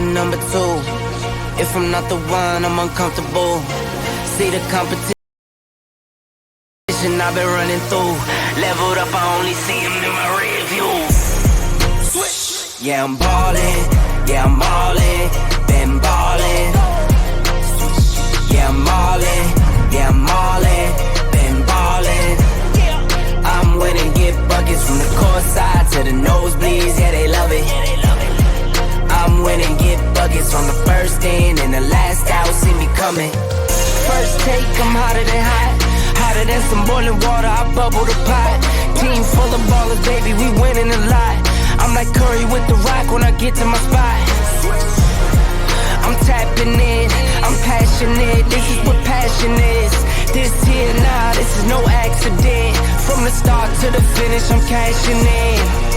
number two. If I'm not the one, I'm uncomfortable. See the competition I've been running through. Leveled up, I only see them in my rear view. Switch. Yeah, I'm ballin', yeah, I'm ballin', been ballin'. Yeah, I'm ballin', yeah, I'm ballin', been ballin'. I'm winning, get buckets from the court side to the nosebleeds, yeah, they love it. I'm winning, get buckets on the first in and the last out, see me coming. First take, I'm hotter than hot, hotter than some boiling water, I bubble the pot. Team full of ballers, baby, we winning a lot. I'm like Curry with the rock when I get to my spot. I'm tapping in, I'm passionate, this is what passion is. This here, nah, this is no accident. From the start to the finish, I'm cashing in.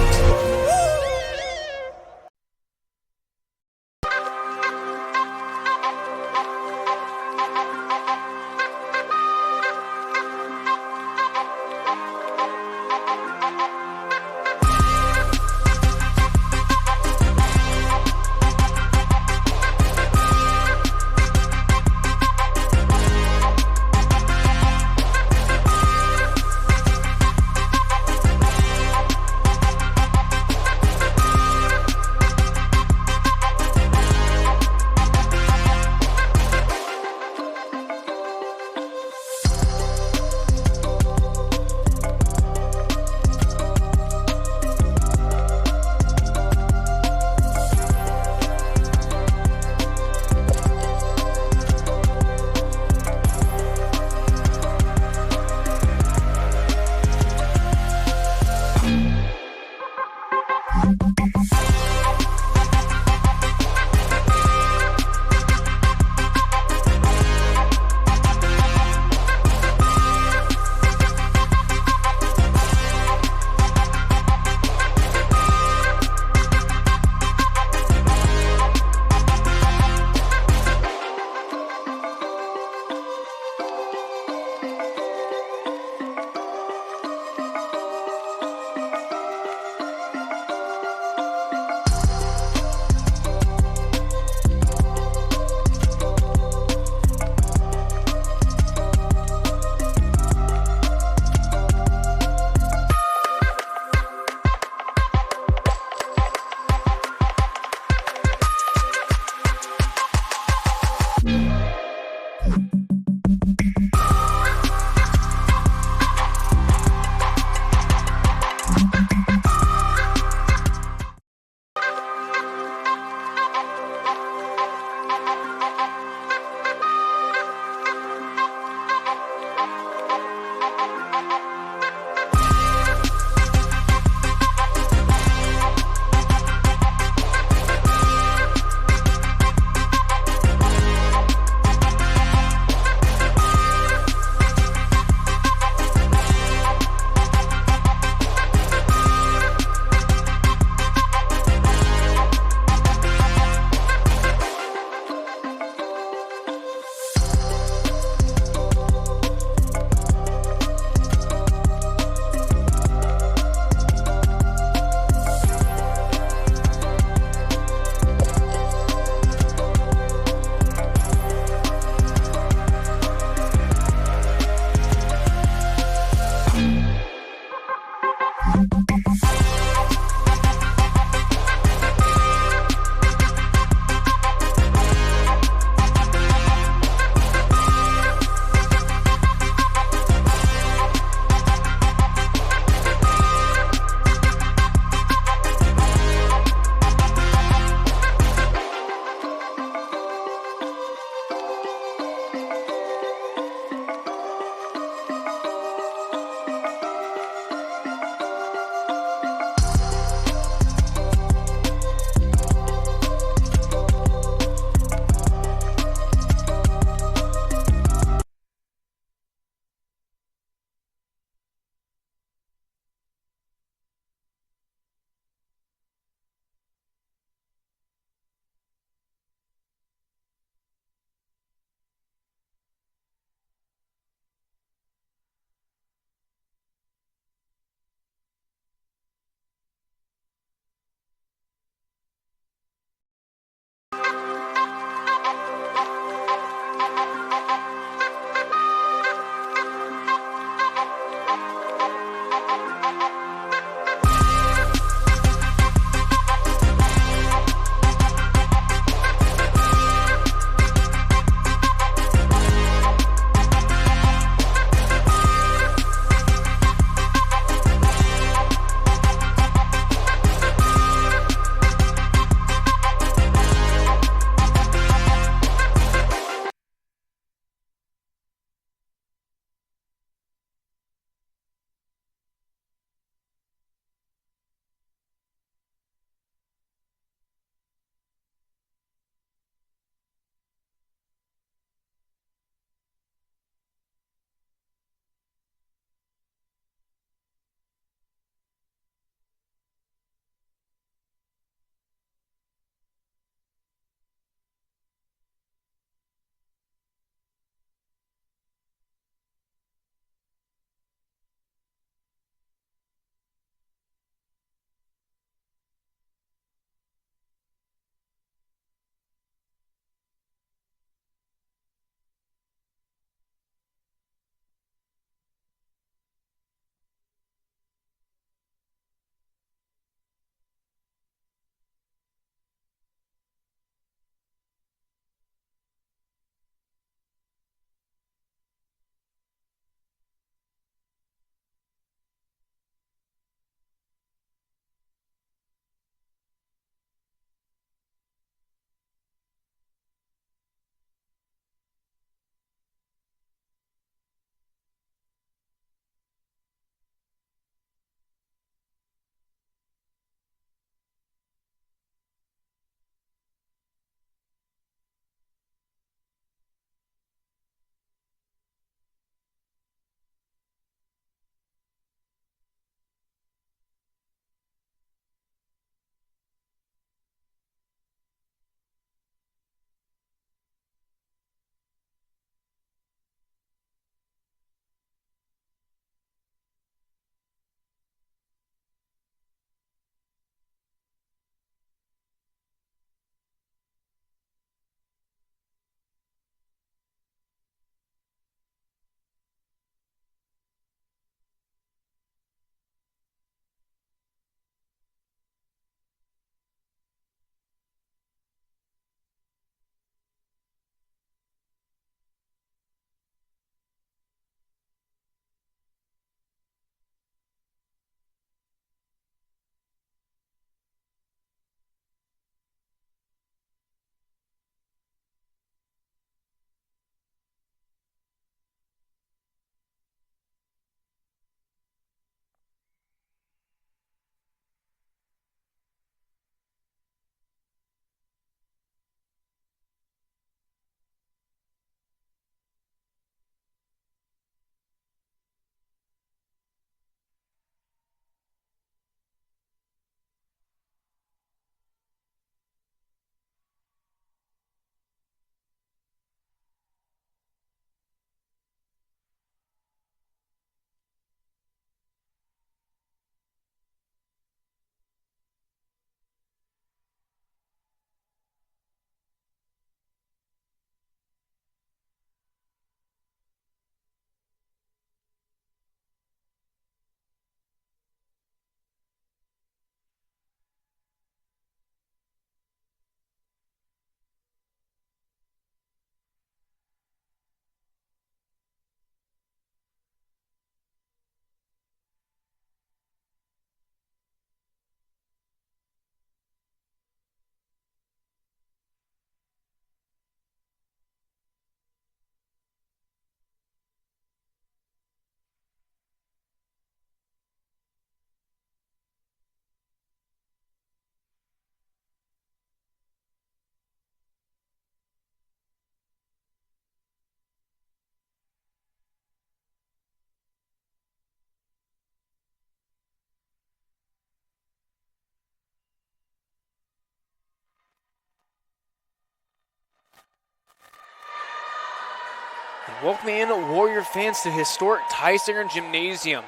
Welcoming in Warrior fans to historic Tysinger Gymnasium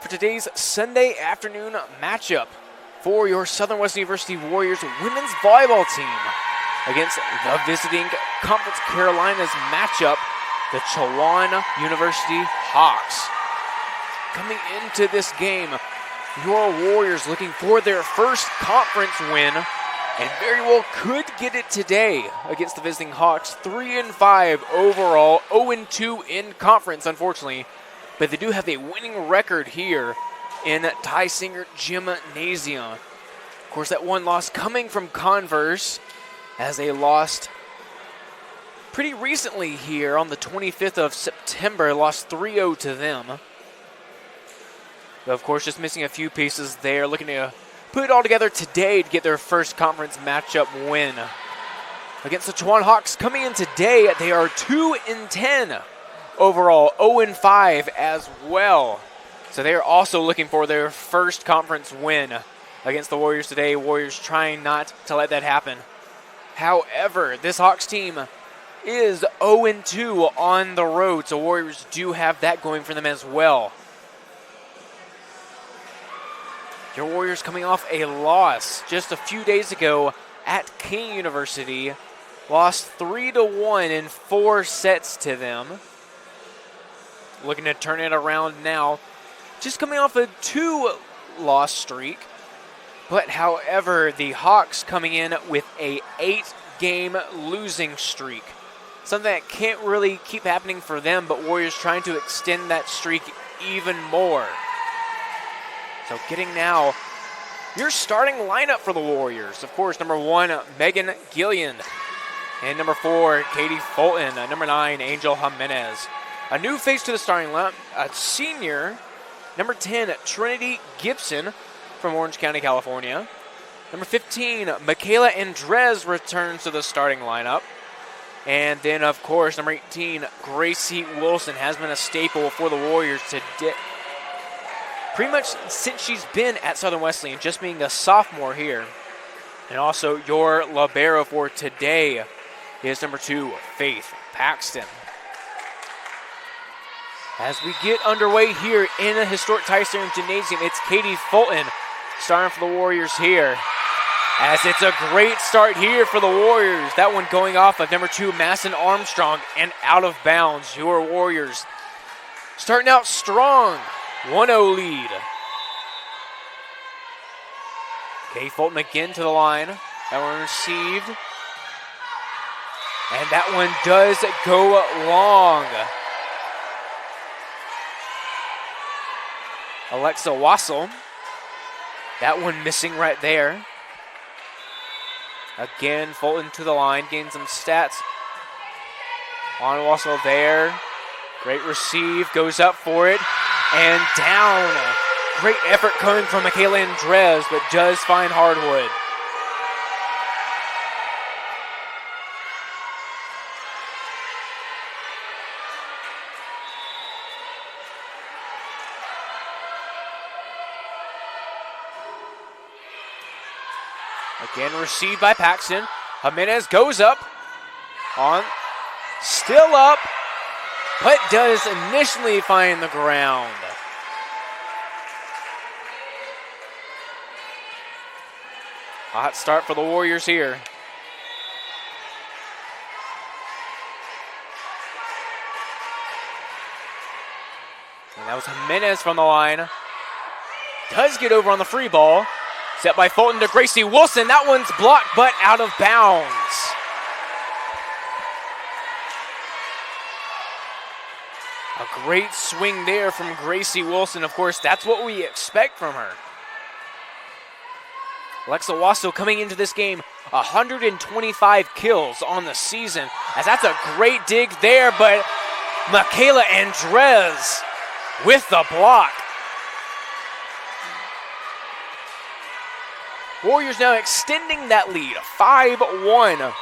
for today's Sunday afternoon matchup for your Southern West University Warriors women's volleyball team against the visiting Conference Carolinas matchup, the Chowan University Hawks. Coming into this game, your Warriors looking for their first conference win and very well could get it today against the visiting Hawks. 3-5 overall, 0-2 in conference, unfortunately. But they do have a winning record here in Tysinger Gymnasium. Of course, that one loss coming from Converse, as they lost pretty recently here on the 25th of September, lost 3-0 to them. But of course, just missing a few pieces there, looking to put it all together today to get their first conference matchup win. Against the Chowan Hawks coming in today, they are 2-10 overall, 0-5 as well. So they are also looking for their first conference win against the Warriors today. Warriors trying not to let that happen. However, this Hawks team is 0-2 on the road, so Warriors do have that going for them as well. Your Warriors coming off a loss just a few days ago at King University. Lost 3-1 in 4 sets to them. Looking to turn it around now. Just coming off a 2-loss streak. But however, the Hawks coming in with a 8-game losing streak. Something that can't really keep happening for them, but Warriors trying to extend that streak even more. So getting now your starting lineup for the Warriors. Of course, number 1, Megan Gillian. And number 4, Katie Fulton. Number 9, Angel Jimenez. A new face to the starting lineup, a senior. Number 10, Trinity Gibson from Orange County, California. Number 15, Michaela Andres returns to the starting lineup. And then, of course, number 18, Gracie Wilson has been a staple for the Warriors today. Pretty much since she's been at Southern Wesleyan, just being a sophomore here. And also your libero for today is number 2, Faith Paxton. As we get underway here in a historic Tysinger Gymnasium, it's Katie Fulton starting for the Warriors here. As it's a great start here for the Warriors. That one going off of number 2, Masson Armstrong, and out of bounds. Your Warriors starting out strong. 1-0 lead. Katie Fulton again to the line. That one received. And that one does go long. Alexa Wassel. That one missing right there. Again, Fulton to the line, getting some stats. On Wassel there. Great receive, goes up for it. And down. Great effort coming from Michaela Andres, but does find hardwood. Again received by Paxton. Jimenez goes up. On. Still up. But does initially find the ground. A hot start for the Warriors here. And that was Jimenez from the line. Does get over on the free ball. Set by Fulton to Gracie Wilson. That one's blocked, but out of bounds. A great swing there from Gracie Wilson. Of course, that's what we expect from her. Alexa Wassel coming into this game, 125 kills on the season. As that's a great dig there, but Michaela Andres with the block. Warriors now extending that lead, 5-1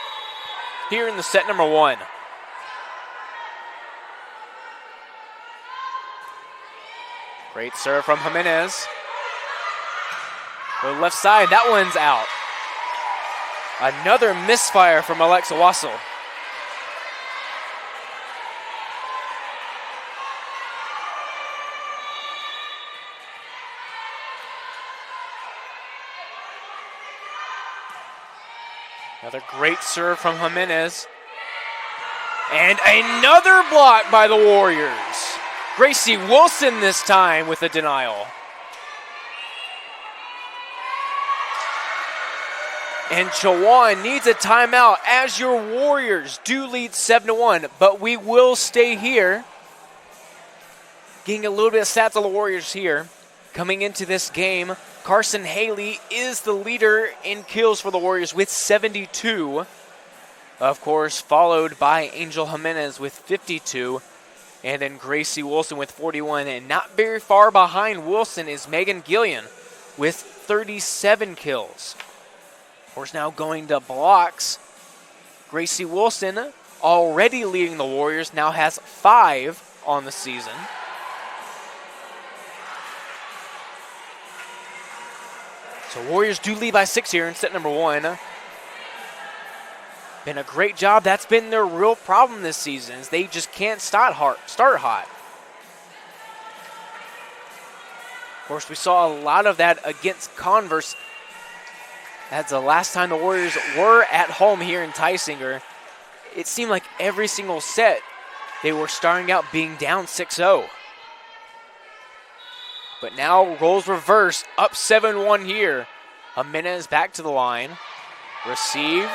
here in the set number 1. Great serve from Jimenez. The left side, that one's out. Another misfire from Alexa Wassel. Another great serve from Jimenez. And another block by the Warriors. Gracie Wilson this time with a denial. And Chowan needs a timeout as your Warriors do lead 7-1, but we will stay here. Getting a little bit of stats on the Warriors here. Coming into this game, Carson Haley is the leader in kills for the Warriors with 72. Of course, followed by Angel Jimenez with 52. And then Gracie Wilson with 41. And not very far behind Wilson is Megan Gillian with 37 kills. Of course, now going to blocks. Gracie Wilson, already leading the Warriors, now has 5 on the season. So Warriors do lead by 6 here in set number 1. Been a great job. That's been their real problem this season, is they just can't start hot. Of course, we saw a lot of that against Converse. That's the last time the Warriors were at home here in Tysinger. It seemed like every single set they were starting out being down 6-0. But now roles reverse, up 7-1 here. Jimenez back to the line. Received.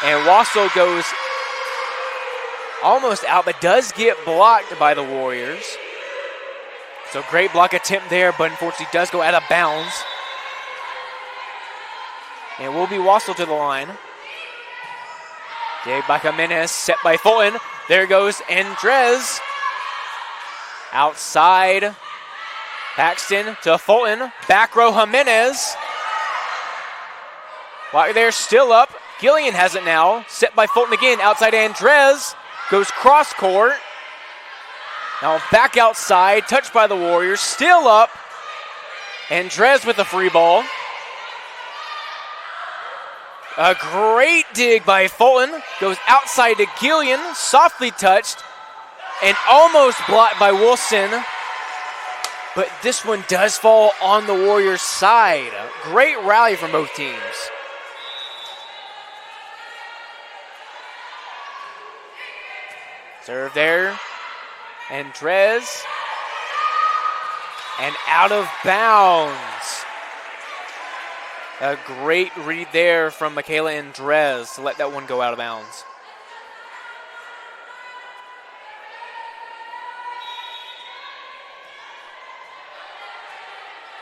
And Wassel goes almost out, but does get blocked by the Warriors. So great block attempt there, but unfortunately does go out of bounds. And will be Wassel to the line. Gave by Jimenez, set by Fulton. There goes Andres. Outside. Paxton to Fulton. Back row Jimenez. While they're still up. Gillian has it now. Set by Fulton again. Outside Andres. Goes cross court. Now back outside. Touched by the Warriors. Still up. Andres with a free ball. A great dig by Fulton. Goes outside to Gillian. Softly touched. And almost blocked by Wilson. But this one does fall on the Warriors' side. Great rally from both teams. Serve there. Andres. And out of bounds. A great read there from Michaela Andres to let that one go out of bounds.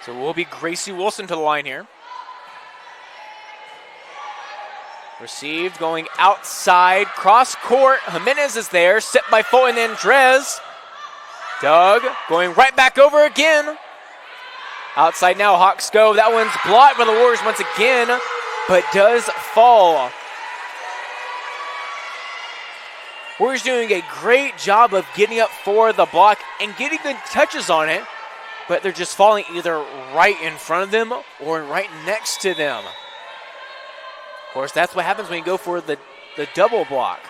So it will be Gracie Wilson to the line here. Received, going outside, cross court. Jimenez is there, set by Fulton Andres. Doug going right back over again. Outside now, Hawks go. That one's blocked by the Warriors once again, but does fall. Warriors doing a great job of getting up for the block and getting good touches on it, but they're just falling either right in front of them or right next to them. Of course, that's what happens when you go for the double block.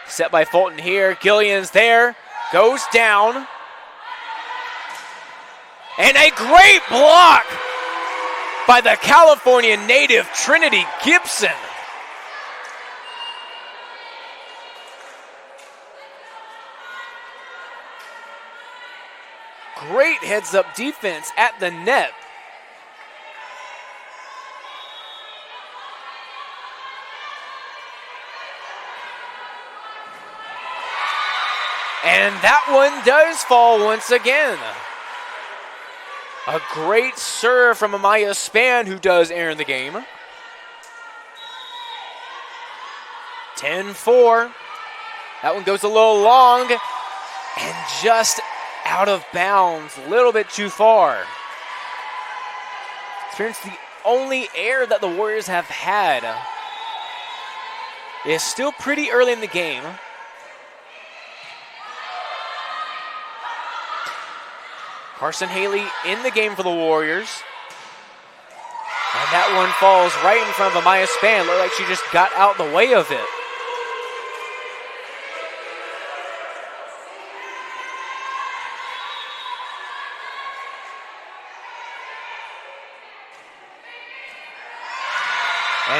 Set by Fulton here. Gillian's there. Goes down. And a great block by the California native Trinity Gibson. Great heads-up defense at the net. And that one does fall once again. A great serve from Amaya Span, who does earn the game. 10-4. That one goes a little long and just out of bounds, a little bit too far. Experience the only error that the Warriors have had. It's still pretty early in the game. Carson Haley in the game for the Warriors. And that one falls right in front of Amaya Span. Looked like she just got out the way of it.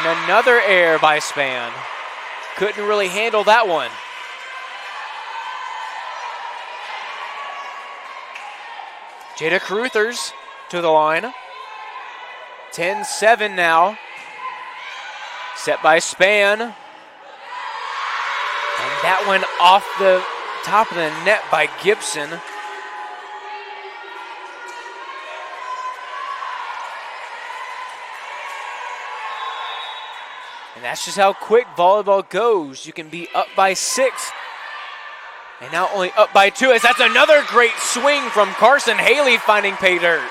And another error by Span. Couldn't really handle that one. Jada Caruthers to the line. 10-7 now. Set by Span. And that went off the top of the net by Gibson. And that's just how quick volleyball goes. You can be up by 6. And now only up by 2, as that's another great swing from Carson Haley finding pay dirt.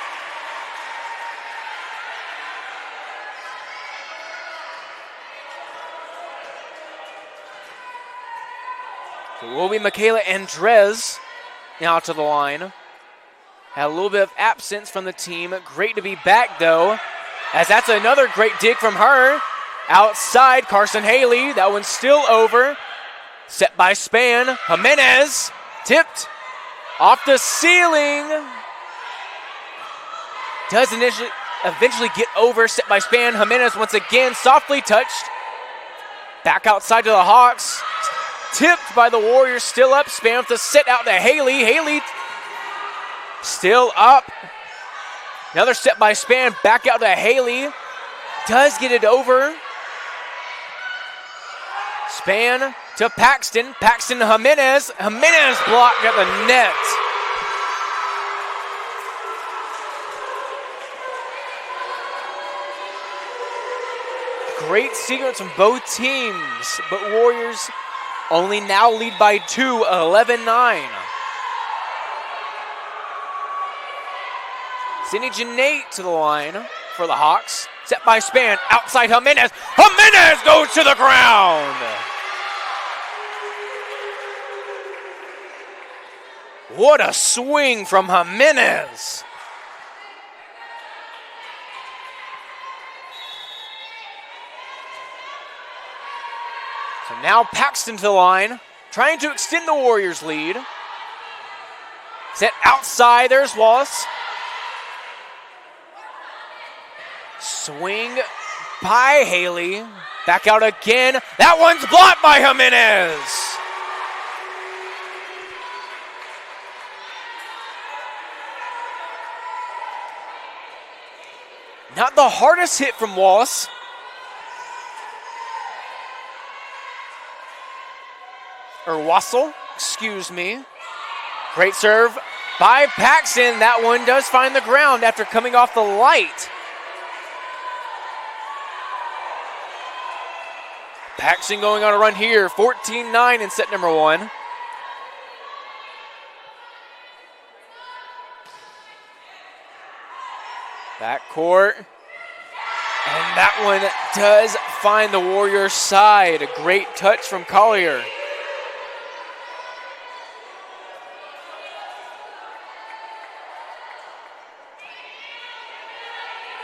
So it will be Michaela Andres now to the line. Had a little bit of absence from the team. Great to be back, though, as that's another great dig from her. Outside, Carson Haley. That one's still over. Set by Span. Jimenez tipped off the ceiling. Does eventually get over. Set by Span. Jimenez once again softly touched. Back outside to the Hawks. Tipped by the Warriors. Still up. Span with the set out to Haley. Haley still up. Another set by Span. Back out to Haley. Does get it over. Span to Paxton. Paxton to Jimenez. Jimenez blocked at the net. Great sequence from both teams, but Warriors only now lead by 2, 11-9. Cindy Janate to the line for the Hawks. Set by Span, outside Jimenez. Jimenez goes to the ground. What a swing from Jimenez. So now Paxton to the line, trying to extend the Warriors' lead. Set outside, there's Wallace. Swing by Haley. Back out again. That one's blocked by Jimenez. Not the hardest hit from Wallace. Or Wassel, excuse me. Great serve by Paxton. That one does find the ground after coming off the light. Paxton going on a run here, 14-9 in set number 1. Backcourt. And that one does find the Warriors' side. A great touch from Collier.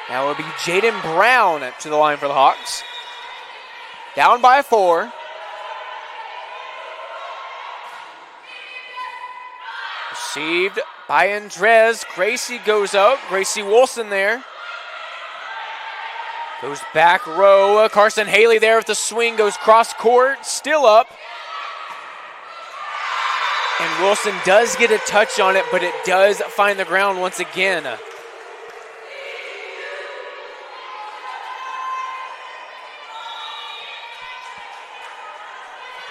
Now it will be Jaden Brown to the line for the Hawks. Down by 4. Received by Andres. Gracie goes up. Gracie Wilson there. Goes back row. Carson Haley there with the swing. Goes cross court. Still up. And Wilson does get a touch on it, but it does find the ground once again.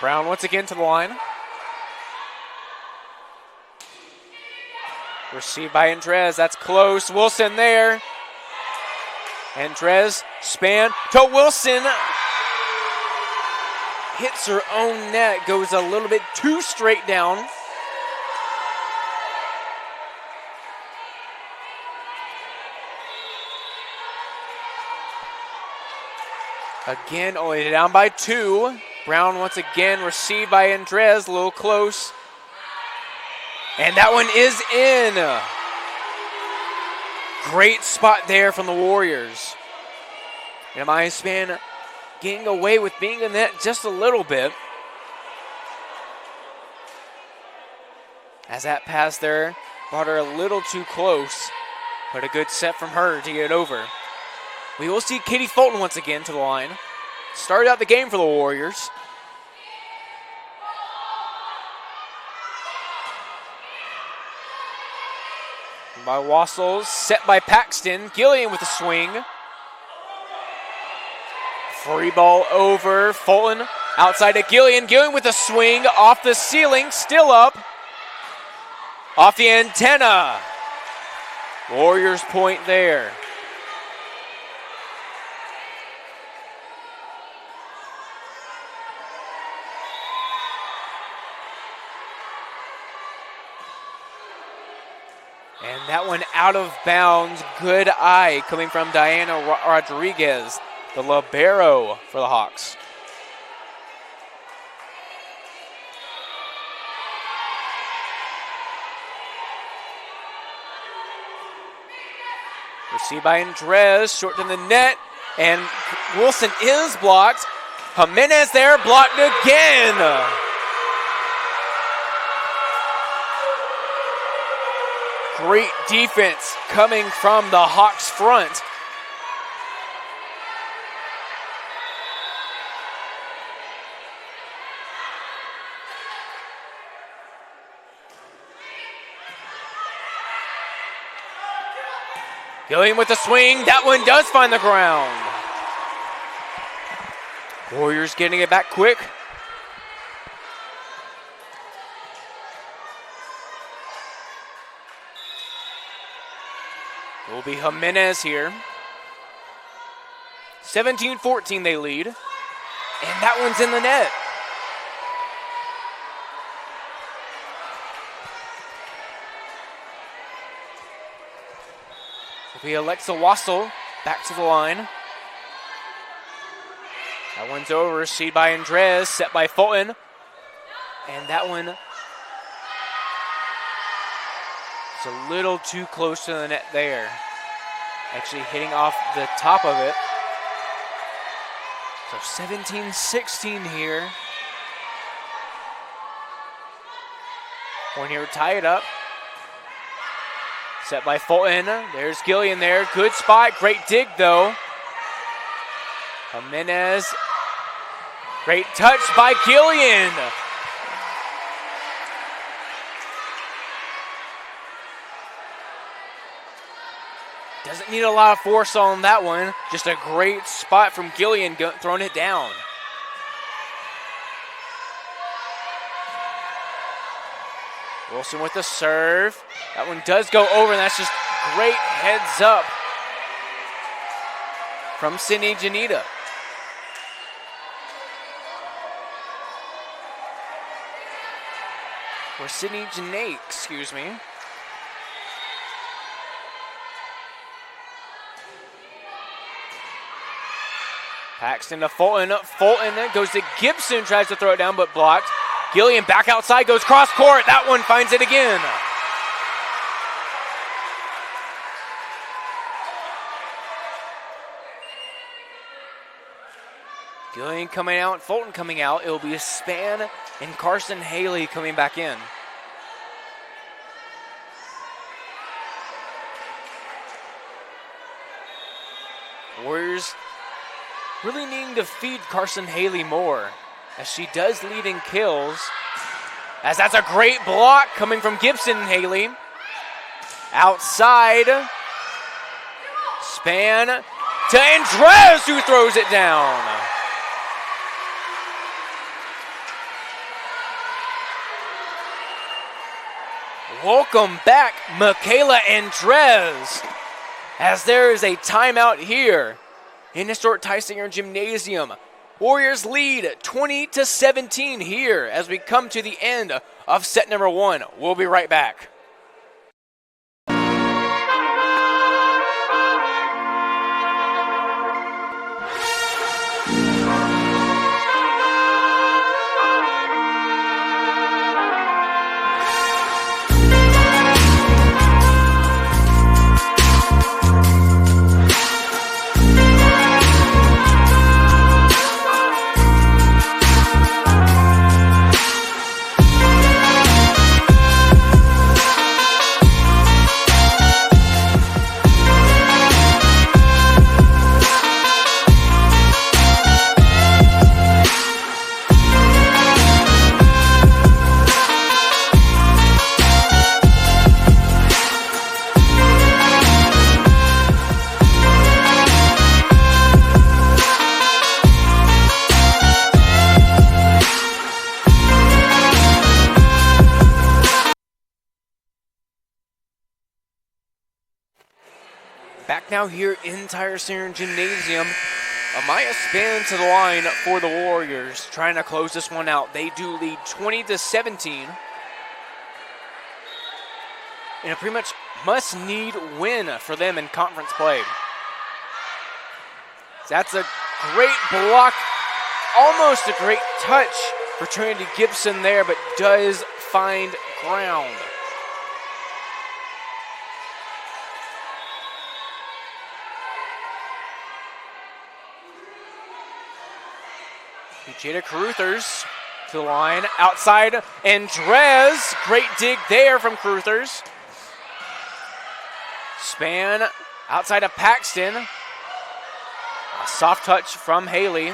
Brown once again to the line. Received by Andres. That's close. Wilson there. Andres, Span to Wilson. Hits her own net. Goes a little bit too straight down. Again, only down by 2. Brown once again received by Andres, a little close. And that one is in. Great spot there from the Warriors. And Amaya Span getting away with being in that just a little bit. As that pass there brought her a little too close. But a good set from her to get it over. We will see Katie Fulton once again to the line. started out the game for the Warriors. By Wassels, set by Paxton. Gillian with a swing. Free ball over. Fulton outside to Gillian. Gillian with a swing off the ceiling, still up. Off the antenna. Warriors point there. And that one out of bounds. Good eye coming from Diana Rodriguez, the libero for the Hawks. Received by Andres, short to the net, and Wilson is blocked. Jimenez there, blocked again. Great defense coming from the Hawks front. Gillian with the swing. That one does find the ground. Warriors getting it back quick. It will be Jimenez here. 17-14 they lead. And that one's in the net. It will be Alexa Wassel back to the line. That one's over, received by Andres, set by Fulton. And that one is a little too close to the net there. Actually hitting off the top of it. So 17-16 here. One here, tie it up. Set by Fulton. There's Gillian there. Good spot. Great dig though. Jimenez. Great touch by Gillian. Doesn't need a lot of force on that one. Just a great spot from Gillian throwing it down. Wilson with the serve. That one does go over, and that's just great heads up from Sydney Janita. Or Sydney Janate, excuse me. Paxton to Fulton. Fulton goes to Gibson, tries to throw it down, but blocked. Gillian back outside, goes cross court. That one finds it again. Gillian coming out, Fulton coming out. It will be a Span and Carson Haley coming back in. Warriors really needing to feed Carson Haley more, as she does lead in kills. As that's a great block coming from Gibson and Haley. Outside. Span to Andres, who throws it down. Welcome back, Michaela Andres, as there is a timeout here in historic Tysinger Gymnasium. Warriors lead 20-17 here as we come to the end of set number 1. We'll be right back. Back now here in Tire Center Gymnasium. Amaya spins to the line for the Warriors, trying to close this one out. They do lead 20-17. And a pretty much must-need win for them in conference play. That's a great block, almost a great touch for Trinity Gibson there, but does find ground. Jada Caruthers to the line, outside, and Drez, great dig there from Caruthers. Span outside of Paxton. A soft touch from Haley.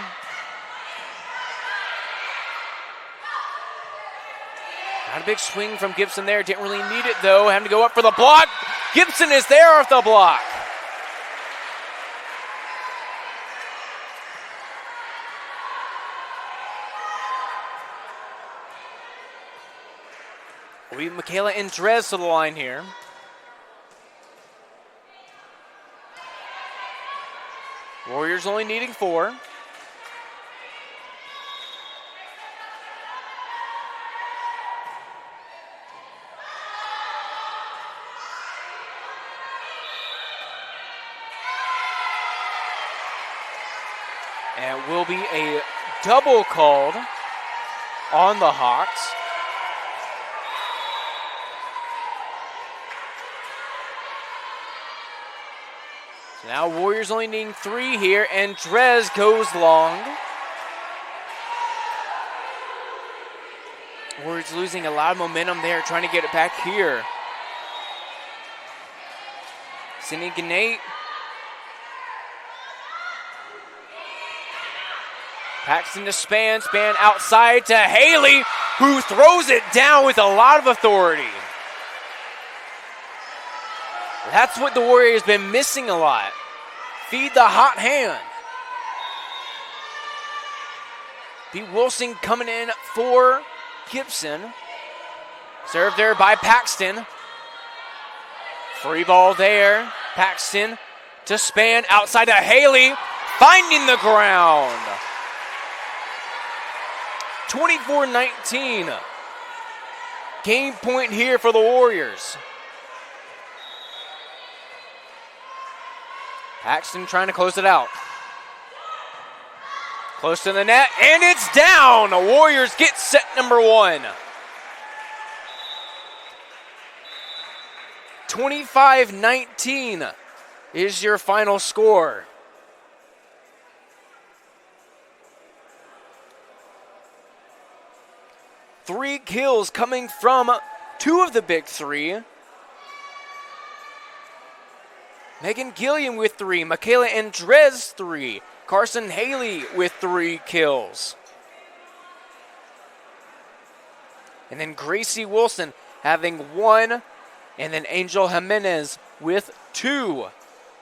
Not a big swing from Gibson there, didn't really need it though, having to go up for the block. Gibson is there off the block. We have Michaela Andres to the line here. Warriors only needing 4. And it will be a double called on the Hawks. Now Warriors only needing 3 here, and Drez goes long. Warriors losing a lot of momentum there, trying to get it back here. Sydney Gannate. Paxton to Span outside to Haley, who throws it down with a lot of authority. That's what the Warriors been missing a lot. Feed the hot hand. B. Wilson coming in for Gibson. Served there by Paxton. Free ball there. Paxton to Span outside to Haley. Finding the ground. 24-19. Game point here for the Warriors. Paxton trying to close it out. Close to the net, and it's down. The Warriors get set number 1. 25-19 is your final score. Three kills coming from 2 of the big 3. Megan Gilliam with 3, Michaela Andres 3, Carson Haley with 3 kills. And then Gracie Wilson having 1, and then Angel Jimenez with 2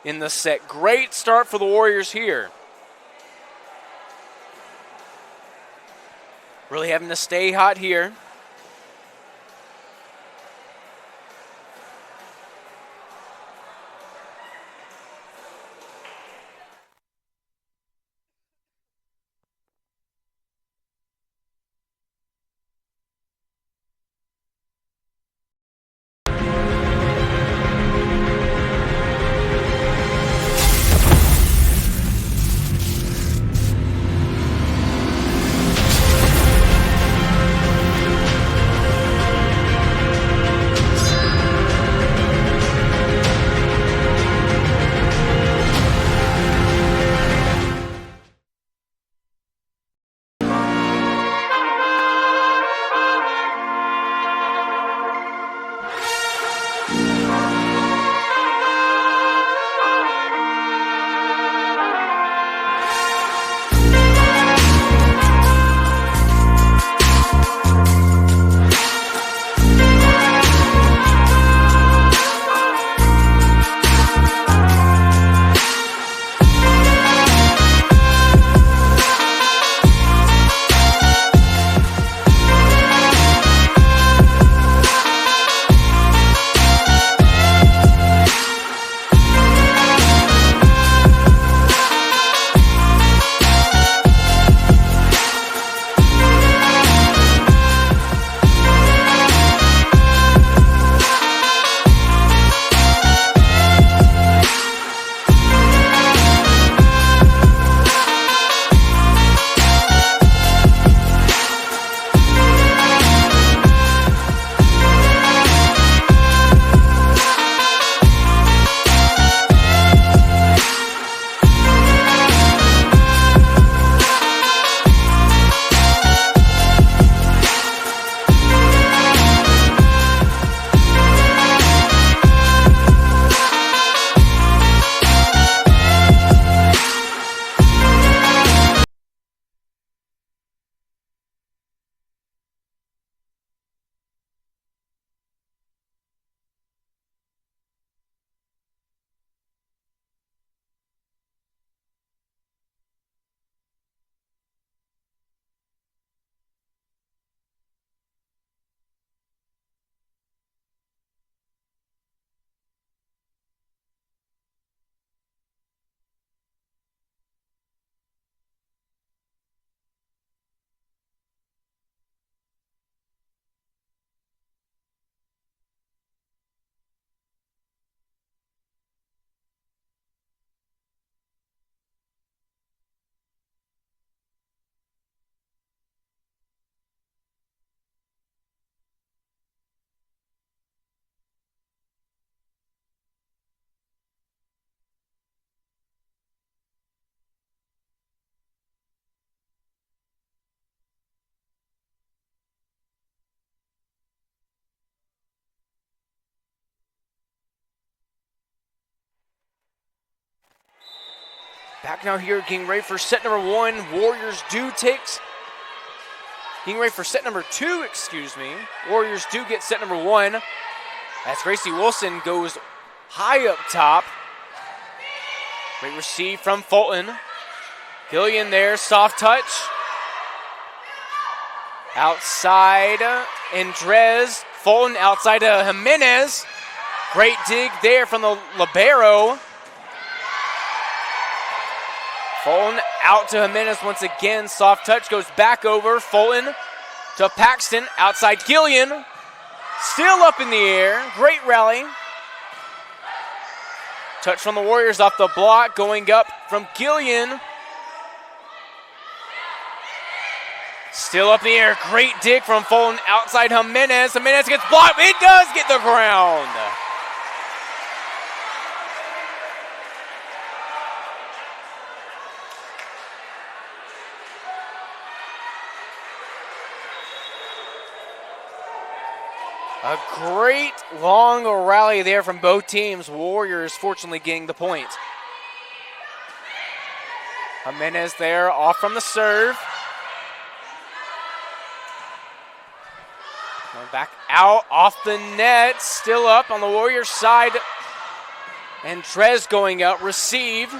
in the set. Great start for the Warriors here. Really having to stay hot here. Back now here, getting ready for set number 1. Warriors do takes. Getting ready for set number 2, excuse me. Warriors do get set number 1. As Gracie Wilson goes high up top. Great receive from Fulton. Gillian there, soft touch. Outside, Andres. Fulton outside to Jimenez. Great dig there from the libero. Fulton out to Jimenez once again. Soft touch goes back over. Fulton to Paxton. Outside Gillian. Still up in the air. Great rally. Touch from the Warriors off the block. Going up from Gillian. Still up in the air. Great dig from Fulton outside Jimenez. Jimenez gets blocked. It does get the ground. A great long rally there from both teams. Warriors fortunately getting the point. Jimenez there off from the serve. Going back out off the net. Still up on the Warriors side. And Trez going out. Receive.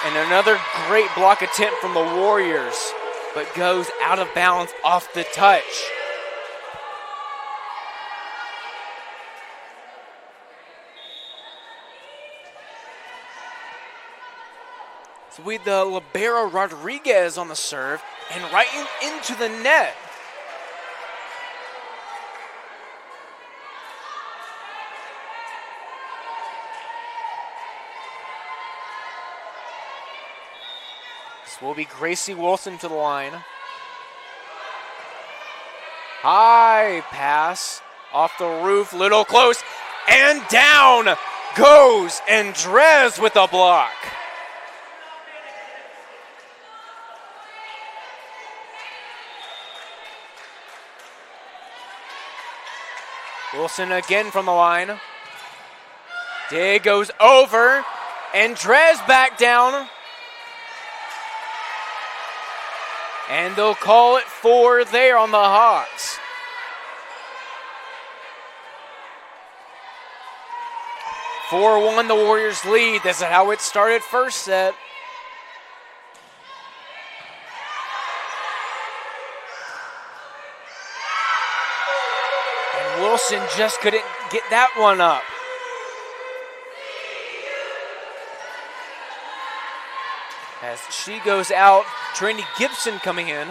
And another great block attempt from the Warriors. But goes out of bounds off the touch. With the libero Rodriguez on the serve and right into the net. This will be Gracie Wilson to the line. High pass off the roof, little close, and down goes Andres with a block. Wilson again from the line. Dig goes over. Andres back down. And they'll call it 4 there on the Hawks. – 4-1 the Warriors lead. This is how it started first set. Wilson just couldn't get that one up. As she goes out, Trinity Gibson coming in.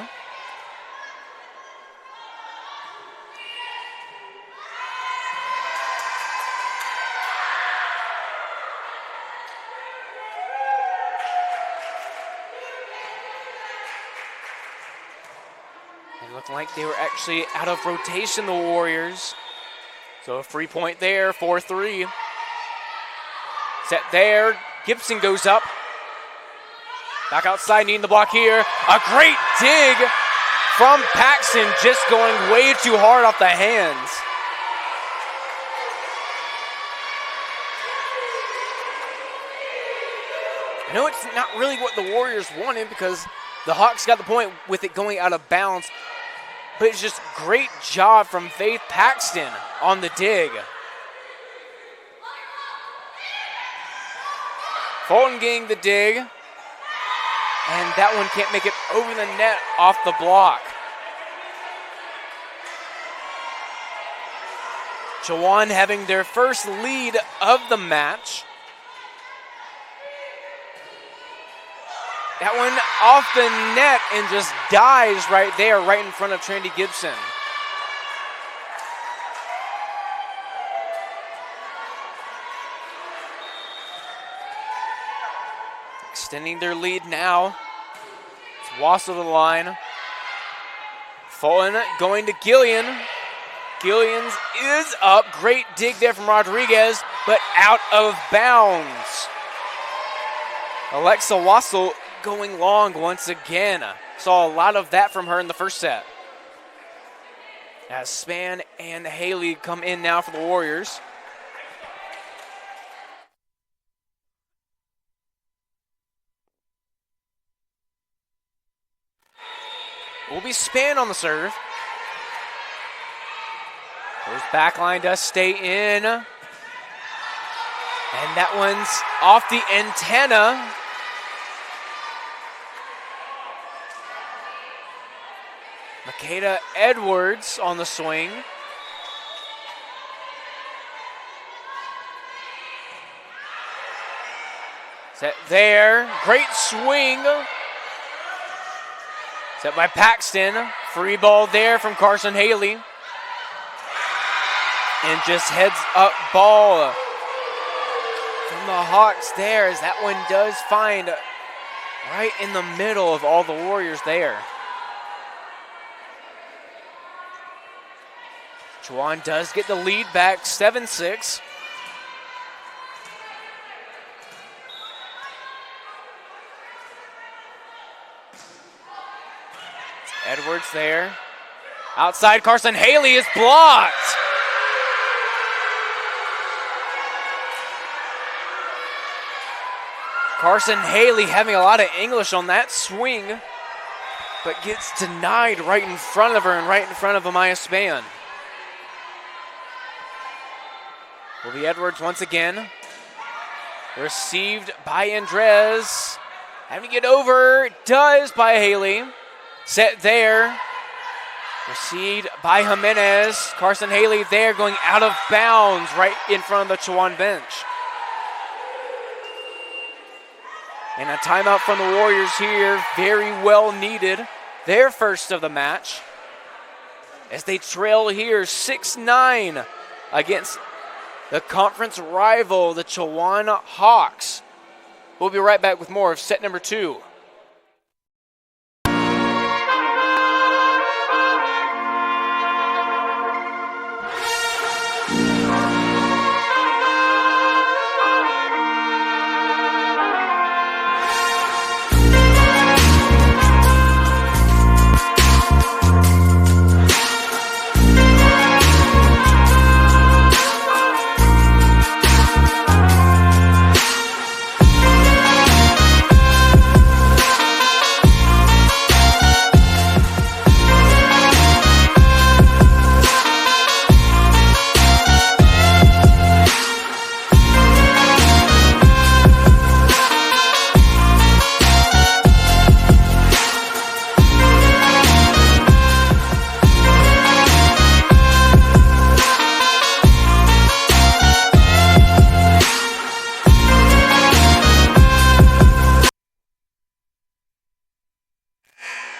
It looked like they were actually out of rotation, the Warriors. So a free point there, 4-3. Set there, Gibson goes up. Back outside, needing the block here. A great dig from Paxton, just going way too hard off the hands. I know it's not really what the Warriors wanted because the Hawks got the point with it going out of bounds. But it's just great job from Faith Paxton on the dig. Fulton getting the dig. And that one can't make it over the net off the block. Chowan having their first lead of the match. That one off the net and just dies right there, right in front of Trinity Gibson. Extending their lead now. It's Wassel to the line. Fulton going to Gillian. Gillian's is up. Great dig there from Rodriguez, but out of bounds. Alexa Wassel going long once again. Saw a lot of that from her in the first set. As Span and Haley come in now for the Warriors. will be Span on the serve. His back line does stay in. And that one's off the antenna. Makeda Edwards on the swing. Set there. Great swing. Set by Paxton. Free ball there from Carson Haley. And just heads up ball from the Hawks there, as that one does find right in the middle of all the Warriors there. Chowan does get the lead back, 7-6. Edwards there. Outside, Carson Haley is blocked. Carson Haley having a lot of English on that swing, but gets denied right in front of her and right in front of Amaya Span. Will be Edwards once again. Received by Andres. Having to get over, does by Haley. Set there. Received by Jimenez. Carson Haley there going out of bounds right in front of the Chowan bench. And a timeout from the Warriors here, very well needed. Their first of the match. As they trail here 6-9 against the conference rival, the Chowan Hawks. We'll be right back with more of set number 2.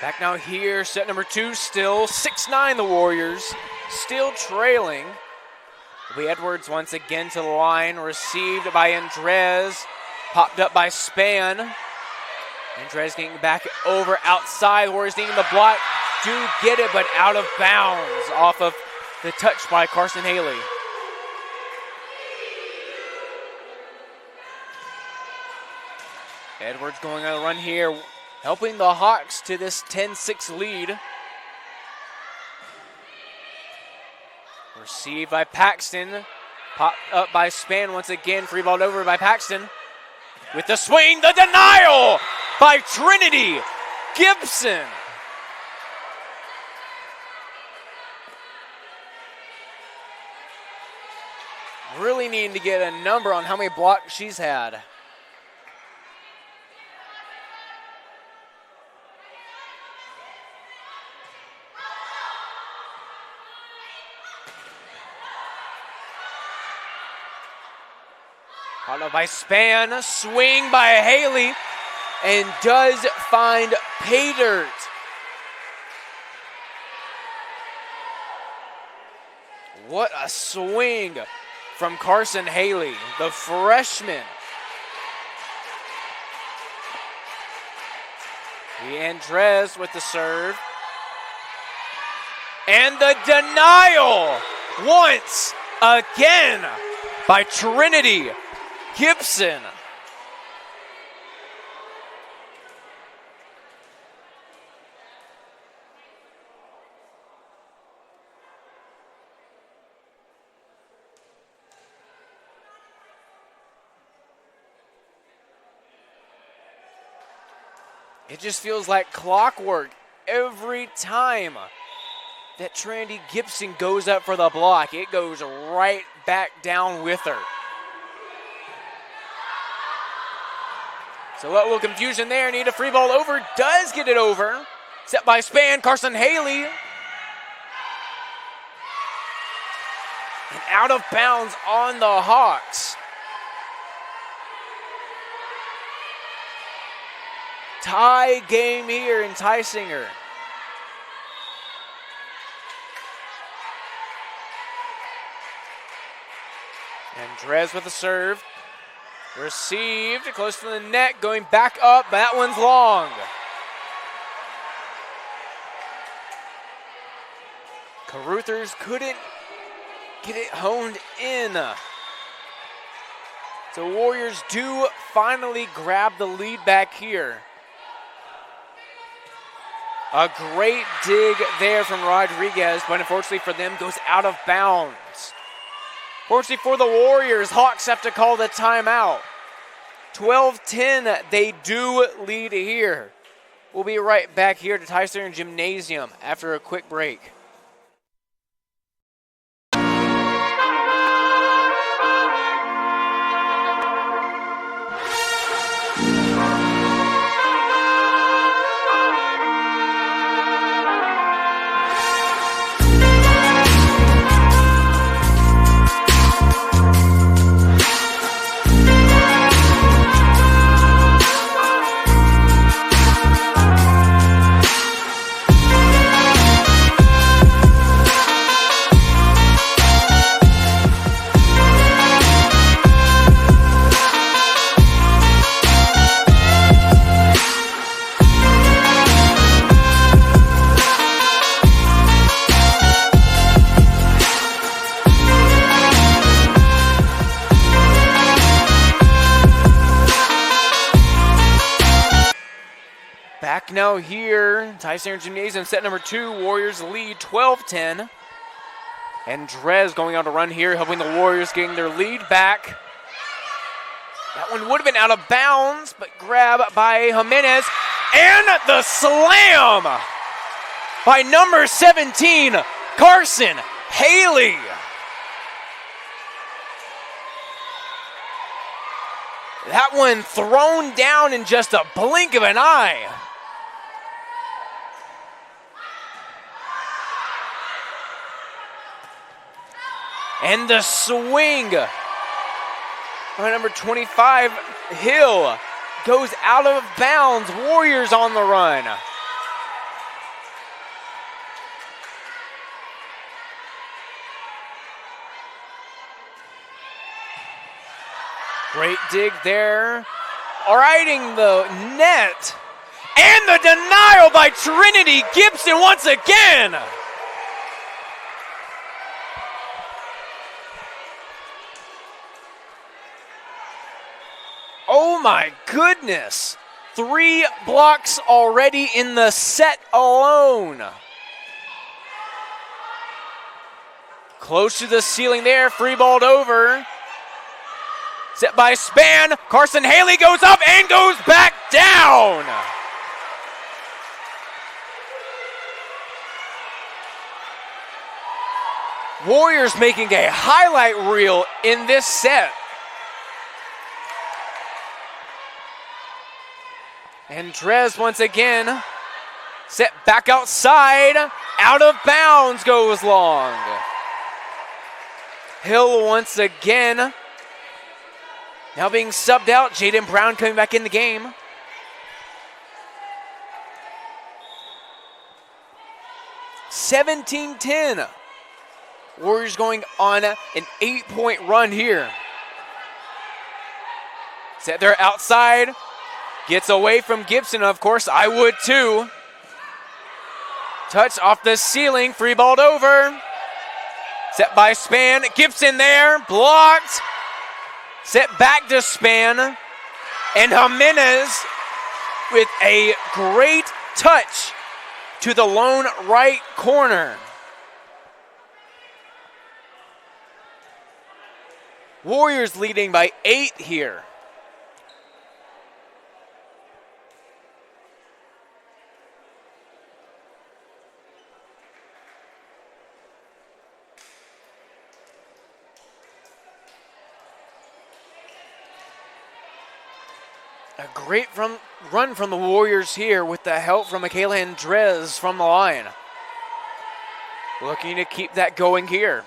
Back now here, set number 2, still 6-9 the Warriors, still trailing. Will be Edwards once again to the line, received by Andres, popped up by Span. Andres getting back over outside, Warriors needing the block, do get it, but out of bounds off of the touch by Carson Haley. Edwards going on a run here, helping the Hawks to this 10-6 lead. Received by Paxton. Popped up by Span once again. Free ball over by Paxton. With the swing, the denial by Trinity Gibson. Really needing to get a number on how many blocks she's had. Followed by Span, swing by Haley, and does find Paydirt. What a swing from Carson Haley, the freshman. Andres with the serve. And the denial once again by Trinity Gibson. It just feels like clockwork every time that Trandy Gibson goes up for the block, it goes right back down with her. So a little confusion there. Need a free ball over. Does get it over. Set by Span. Carson Haley. And out of bounds on the Hawks. Tie game here in Tysinger. And Drez with the serve. Received close to the net, going back up. That one's long. Caruthers couldn't get it honed in. So Warriors do finally grab the lead back here. A great dig there from Rodriguez, but unfortunately for them, goes out of bounds. Fortunately for the Warriors, Hawks have to call the timeout. 12-10, they do lead here. We'll be right back here to Tysinger Gymnasium after a quick break. Back now here, Tysinger Gymnasium, set number 2, Warriors lead 12-10. And Drez going on to run here, helping the Warriors getting their lead back. That one would have been out of bounds, but grab by Jimenez. And the slam by number 17, Carson Haley. That one thrown down in just a blink of an eye. And the swing by number 25, Hill, goes out of bounds. Warriors on the run. Great dig there. Riding the net. And the denial by Trinity Gibson once again. Oh my goodness. 3 blocks already in the set alone. Close to the ceiling there, free balled over. Set by Span, Carson Haley goes up and goes back down. Warriors making a highlight reel in this set. And Drez once again, set back outside, out of bounds goes long. Hill once again, now being subbed out, Jaden Brown coming back in the game. (17-10). Warriors going on an 8-point run here. Set there outside. Gets away from Gibson, of course, I would too. Touch off the ceiling, free balled over. Set by Span, Gibson there, blocked. Set back to Span. And Jimenez with a great touch to the lone right corner. Warriors leading by 8 here. A great run from the Warriors here with the help from Michaela Andres from the line. Looking to keep that going here.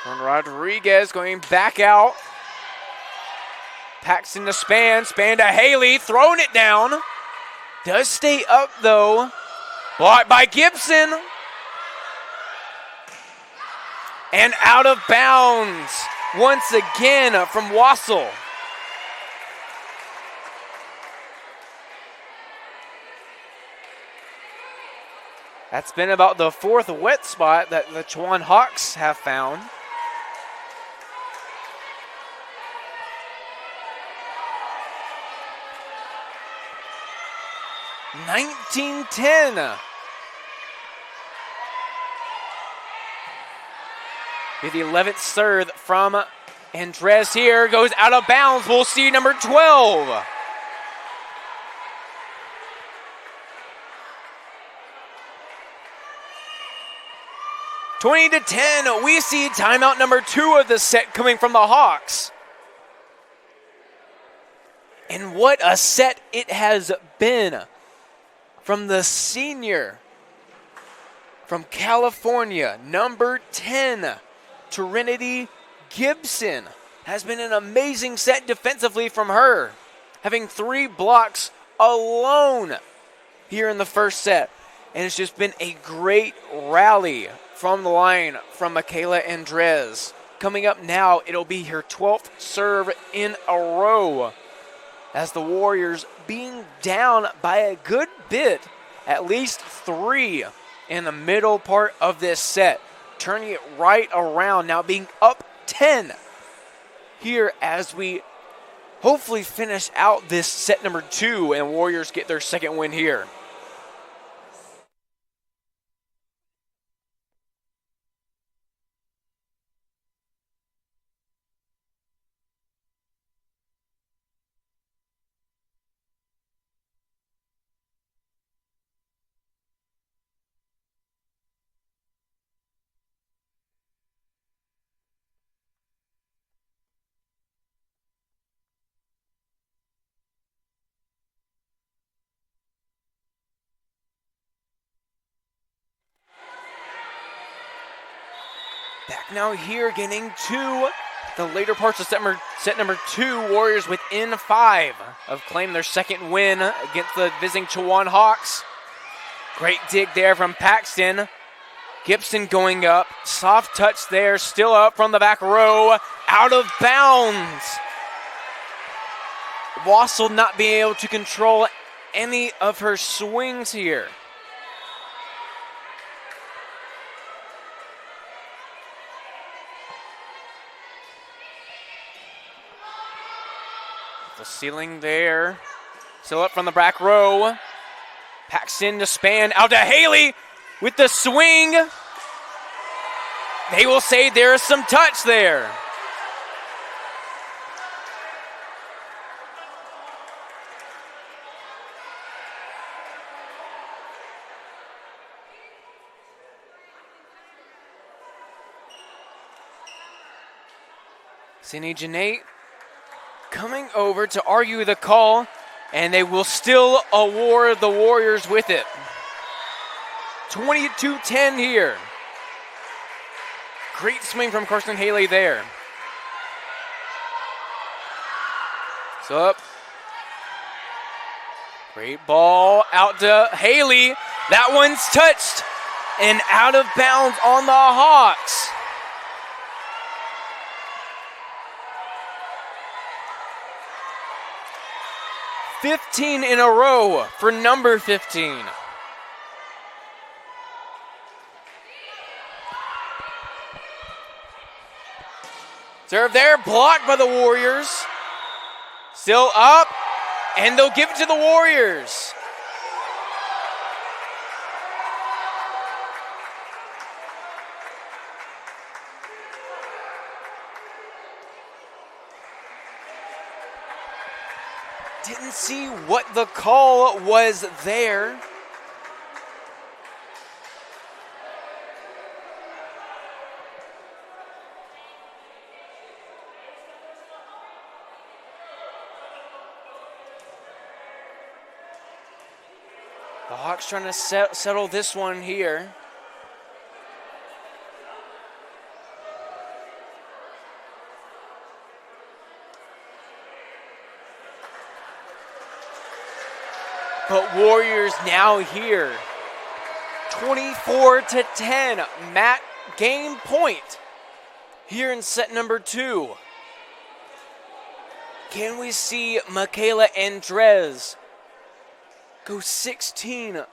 And Rodriguez going back out. Paxton to Span to Haley, throwing it down. Does stay up though. Blocked by Gibson. And out of bounds once again from Wassel. That's been about the fourth wet spot that the Chowan Hawks have found. (19-10). With the 11th serve from Andres here, goes out of bounds. We'll see number 12. (20-10). We see timeout number 2 of the set coming from the Hawks. And what a set it has been from the senior from California, number 10, Trinity Gibson. Has been an amazing set defensively from her, having 3 blocks alone here in the first set. And it's just been a great rally from the line from Michaela Andres. Coming up now, it'll be her 12th serve in a row, as the Warriors being down by a good bit, at least 3 in the middle part of this set. Turning it right around, now being up 10 here as we hopefully finish out this set number 2 and Warriors get their second win here. Back now here, getting to the later parts of set number 2. Warriors within 5 of claiming their second win against the visiting Chowan Hawks. Great dig there from Paxton. Gibson going up. Soft touch there, still up from the back row. Out of bounds. Wassel not being able to control any of her swings here. The ceiling there. Still up from the back row. Paxton to Span. Out to Haley with the swing. They will say there is some touch there. Cindy Janae coming over to argue the call, and they will still award the Warriors with it. 22-10 here. Great swing from Carson Haley there. So up. Great ball out to Haley. That one's touched and out of bounds on the Hawks. $15 in a row for number 15. Serve there, blocked by the Warriors. Still up, and they'll give it to the Warriors. Didn't see what the call was there. Hawks trying to settle this one here. But Warriors now here. 24-10. Game point here in set number 2. Can we see Michaela Andres go 16 in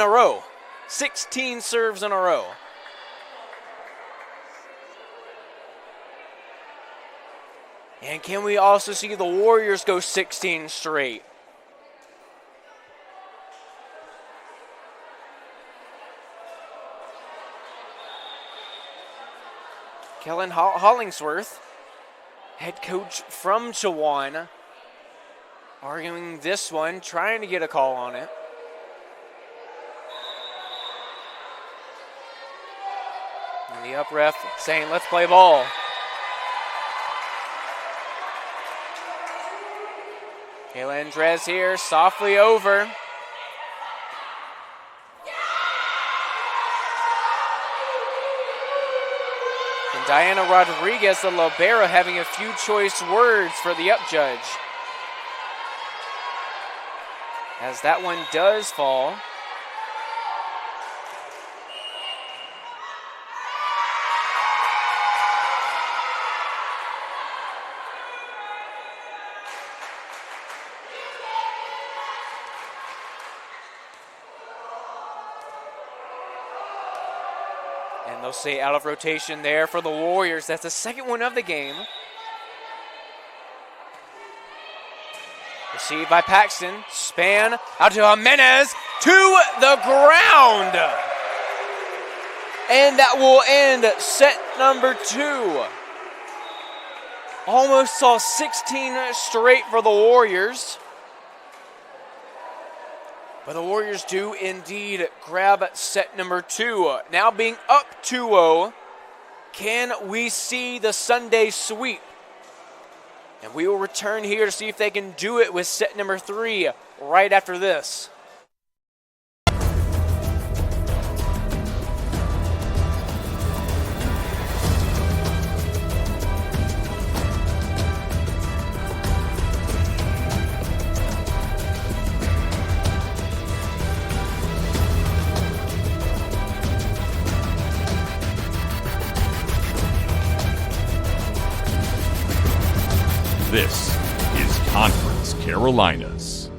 a row. 16 serves in a row. And can we also see the Warriors go 16 straight? Kellen Hollingsworth, head coach from Chowan, arguing this one, trying to get a call on it. And the up ref saying, let's play ball. Kayla Andres here, softly over. And Diana Rodriguez, the libero, having a few choice words for the up judge. As that one does fall. And they'll say out of rotation there for the Warriors. That's the second one of the game. Received by Paxton. Span out to Jimenez to the ground. And that will end set number 2. Almost saw 16 straight for the Warriors. But the Warriors do indeed grab set number 2. Now being up 2-0, can we see the Sunday sweep? And we will return here to see if they can do it with set number 3 right after this. This is Conference Carolinas.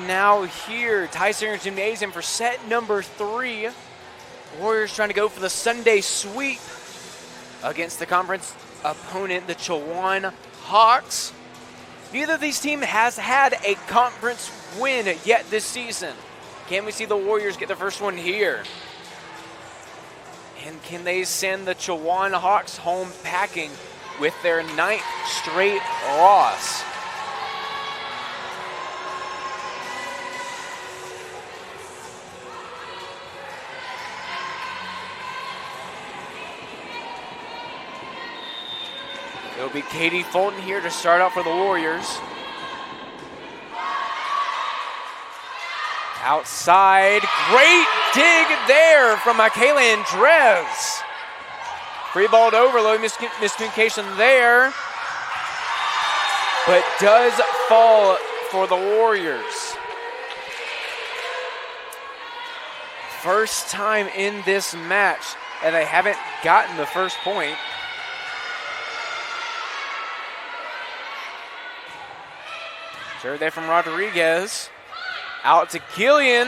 now here. Tyson Gymnasium for set number 3. Warriors trying to go for the Sunday sweep against the conference opponent, the Chowan Hawks. Neither of these teams has had a conference win yet this season. Can we see the Warriors get the first one here? And can they send the Chowan Hawks home packing with their 9th straight loss? It'll be Katie Fulton here to start out for the Warriors. Outside, great dig there from Michaela Andres. Free balled over, low miscommunication there. But does fall for the Warriors. First time in this match, and they haven't gotten the first point. Serve there from Rodriguez. Out to Gillian.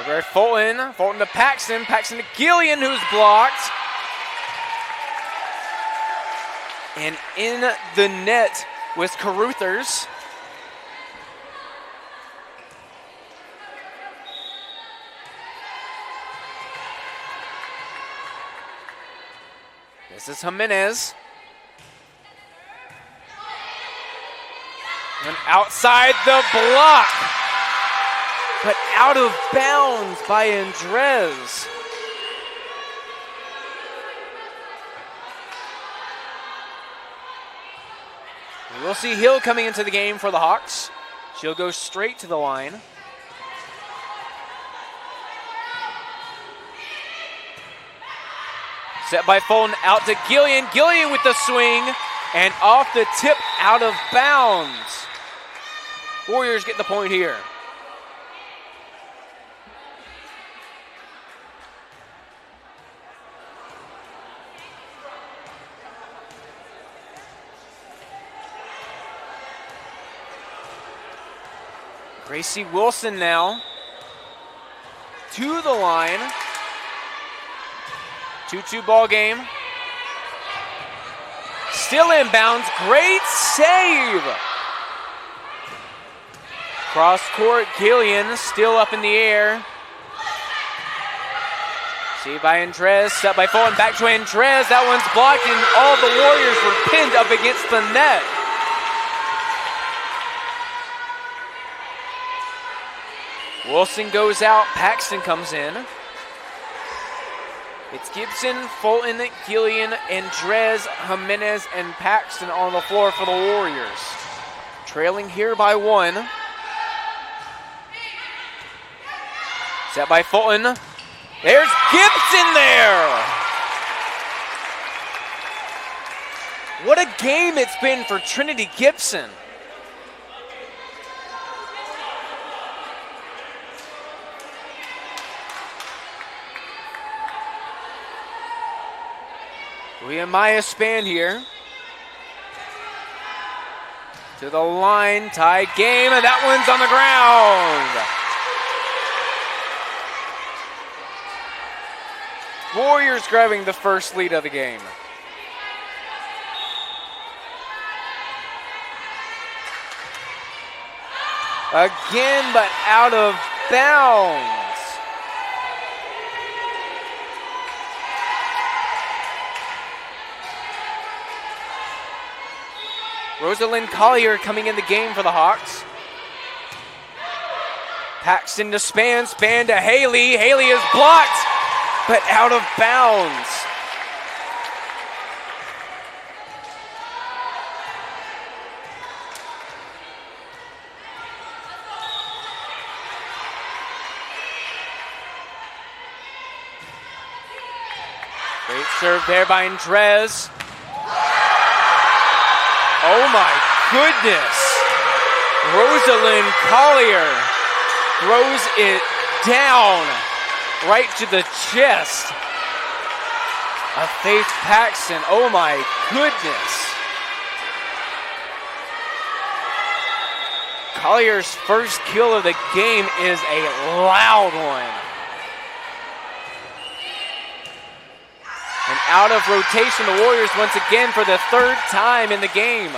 Over Fulton. Fulton to Paxton. Paxton to Gillian, who's blocked. And in the net was Caruthers. This is Jimenez. And outside the block, but out of bounds by Andres. We'll see Hill coming into the game for the Hawks. She'll go straight to the line. Set by Fulton, out to Gillian. Gillian with the swing, and off the tip, out of bounds. Warriors get the point here. Gracie Wilson now to the line. 2-2 ball game. Still inbounds. Great save. Cross court, Gillian still up in the air. See by Andres, set by Fulton, back to Andres. That one's blocked, and all the Warriors were pinned up against the net. Wilson goes out, Paxton comes in. It's Gibson, Fulton, Gillian, Andres, Jimenez, and Paxton on the floor for the Warriors. Trailing here by 1. Set by Fulton. There's Gibson there! What a game it's been for Trinity Gibson. Maya Span here. To the line, tied game, and that one's on the ground. Warriors grabbing the first lead of the game. Again, but out of bounds. Rosalind Collier coming in the game for the Hawks. Paxton to Span, Span to Haley. Haley is blocked, but out of bounds. Great serve there by Andres. Oh my goodness. Rosalind Collier throws it down right to the chest of Faith Paxton. Oh my goodness. Collier's first kill of the game is a loud one. And out of rotation, the Warriors once again for the third time in the game.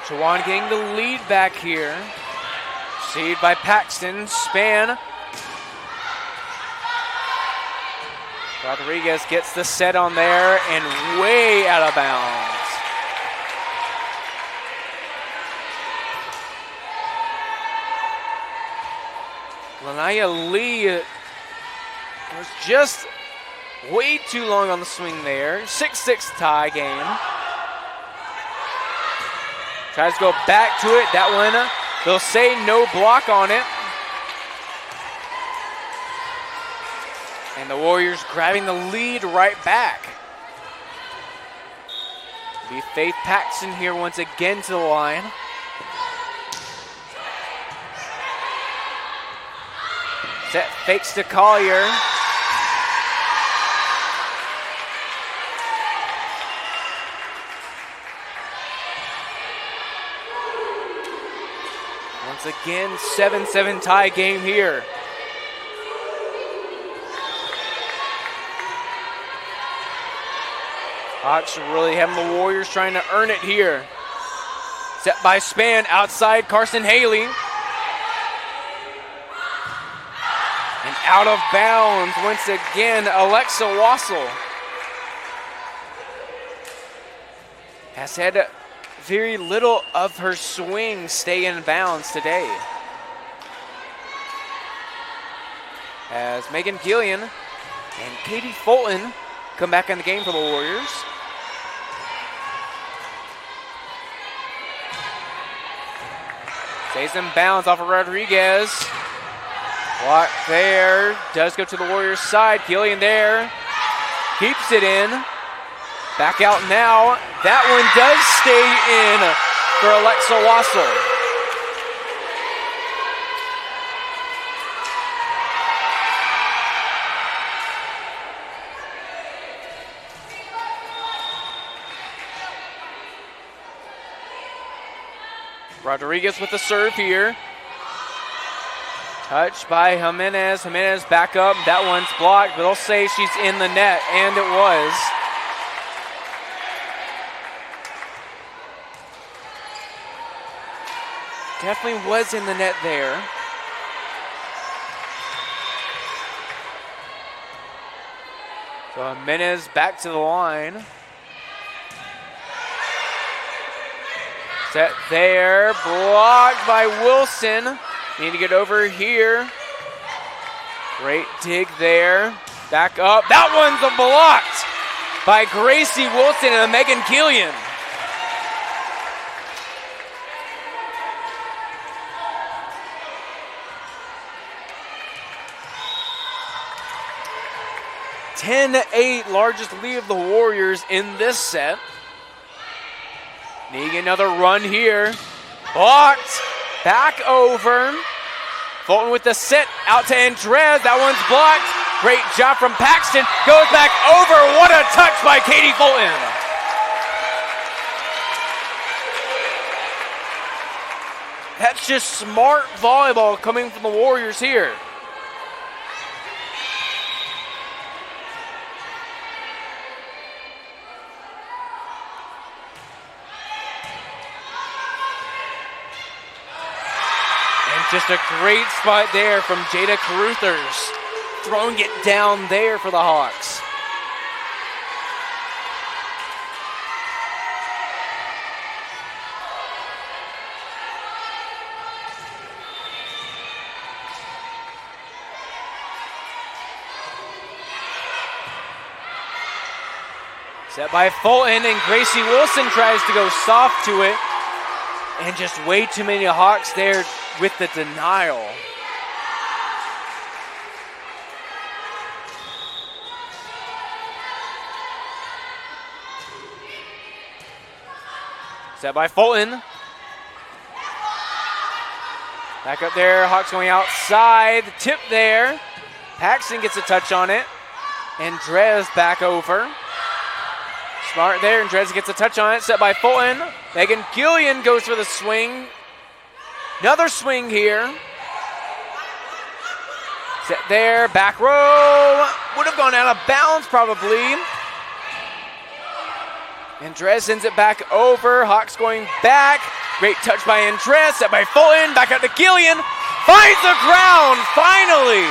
Chowan getting the lead back here. Received by Paxton. Span. Rodriguez gets the set on there and way out of bounds. Lanaya Lee was just way too long on the swing there. 6-6 tie game. Tries to go back to it. That one, they'll say no block on it. And the Warriors grabbing the lead right back. Be Faith Paxton here once again to the line. Set fakes to Collier. Once again, 7-7 tie game here. Hawks really having the Warriors trying to earn it here. Set by Span outside Carson Haley. And out of bounds once again, Alexa Wassel. Has had very little of her swing stay in bounds today. As Megan Gillian and Katie Fulton come back in the game for the Warriors. Stays in bounds off of Rodriguez. Block there. Does go to the Warriors' side. Gillian there. Keeps it in. Back out now. That one does stay in for Alexa Wassel. Rodriguez with the serve here. Touched by Jimenez. Jimenez back up. That one's blocked, but they'll say she's in the net, and it was. Definitely was in the net there. So Jimenez back to the line. Set there, blocked by Wilson. Need to get over here. Great dig there. Back up. That one's blocked by Gracie Wilson and Megan Gillian. (10-8) largest lead of the Warriors in this set. Needing another run here. Blocked. Back over. Fulton with the set out to Andrez. That one's blocked. Great job from Paxton. Goes back over. What a touch by Katie Fulton. That's just smart volleyball coming from the Warriors here. Just a great spot there from Jada Caruthers. Throwing it down there for the Hawks. Set by Fulton, and Gracie Wilson tries to go soft to it. And just way too many Hawks there with the denial. Set by Fulton. Back up there, Hawks going outside. The tip there. Paxton gets a touch on it. And Drez back over. Smart there, and Drez gets a touch on it. Set by Fulton. Megan Gillian goes for the swing. Another swing here. Set there, back row. Would have gone out of bounds probably. And Drez sends it back over. Hawks going back. Great touch by Andres. Set by Fulton. Back out to Gillian. Finds the ground, finally.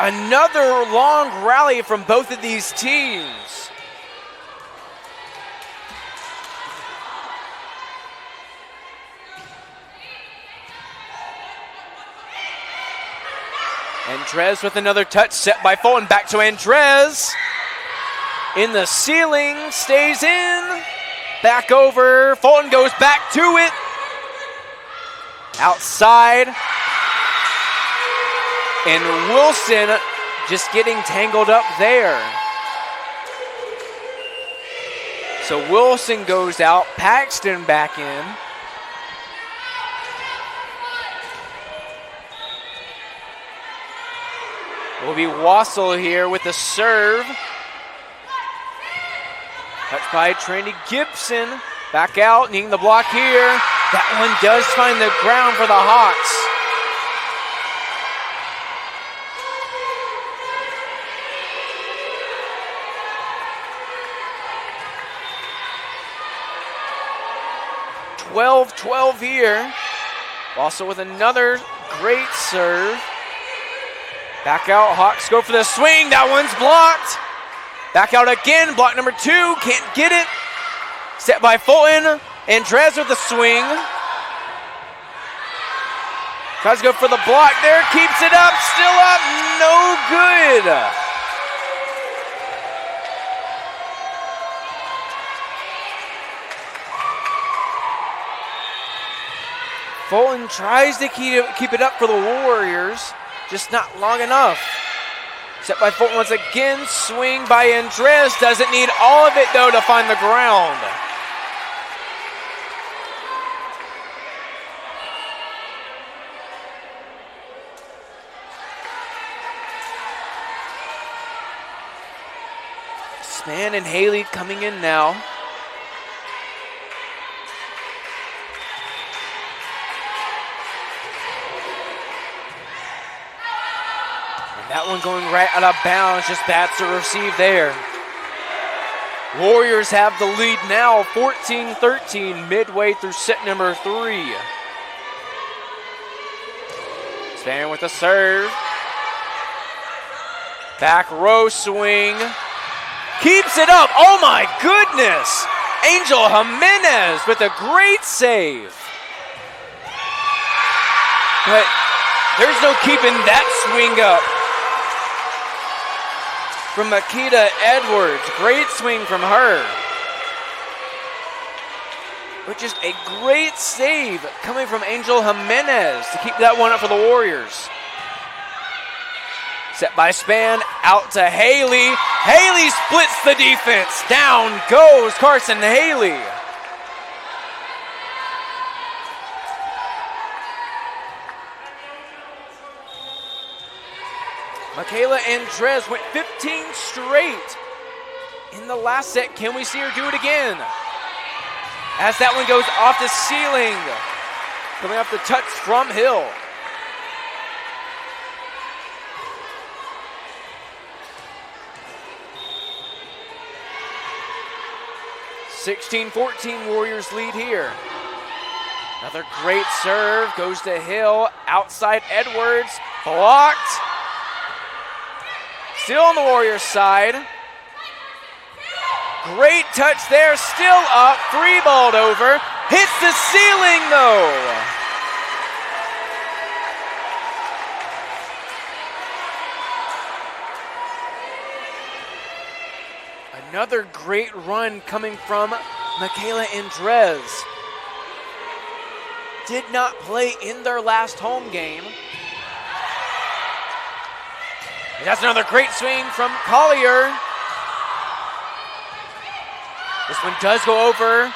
Another long rally from both of these teams. Andres with another touch, set by Fulton. Back to Andres. In the ceiling, stays in. Back over. Fulton goes back to it. Outside. And Wilson just getting tangled up there. So Wilson goes out, Paxton back in. Will be Wassel here with the serve. Touched by Trinity Gibson. Back out, needing the block here. That one does find the ground for the Hawks. .12 here. Also with another great serve. Back out, Hawks go for the swing. That one's blocked. Back out again, block number 2, can't get it. Set by Fulton, Andres with the swing. Tries to go for the block there, keeps it up, still up, no good. Fulton tries to keep it up for the Warriors, just not long enough. Set by Fulton once again, swing by Andres. Doesn't need all of it though to find the ground. Span and Haley coming in now. That one going right out of bounds, just bats to receive there. Warriors have the lead now, 14-13, midway through set number 3. Span with the serve. Back row swing. Keeps it up, oh my goodness! Angel Jimenez with a great save. But there's no keeping that swing up. From Makita Edwards, great swing from her. But just a great save coming from Angel Jimenez to keep that one up for the Warriors. Set by Span, out to Haley. Haley splits the defense. Down goes Carson Haley. Michaela Andres went 15 straight in the last set. Can we see her do it again? As that one goes off the ceiling. Coming off the touch from Hill. (16-14) Warriors lead here. Another great serve goes to Hill. Outside Edwards. Blocked. Still on the Warriors side. Great touch there, still up, three-balled over. Hits the ceiling though. Another great run coming from Michaela Andres. Did not play in their last home game. And that's another great swing from Collier. This one does go over.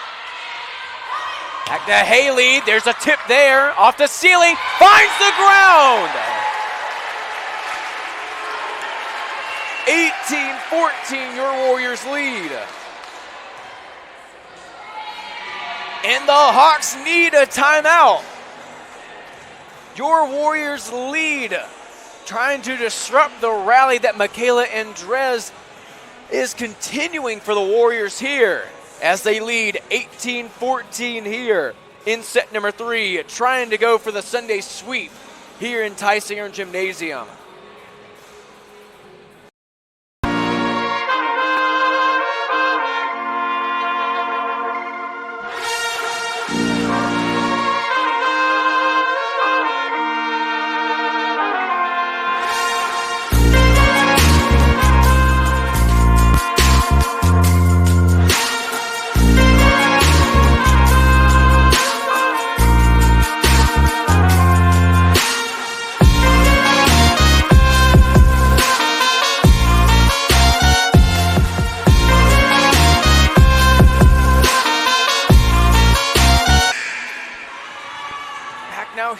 Back to Haley. There's a tip there. Off to Seeley. Finds the ground. 18-14, your Warriors lead. And the Hawks need a timeout. Your Warriors lead, trying to disrupt the rally that Michaela Andres is continuing for the Warriors here as they lead 18-14 here in set number 3, trying to go for the Sunday sweep here in Tysinger Gymnasium.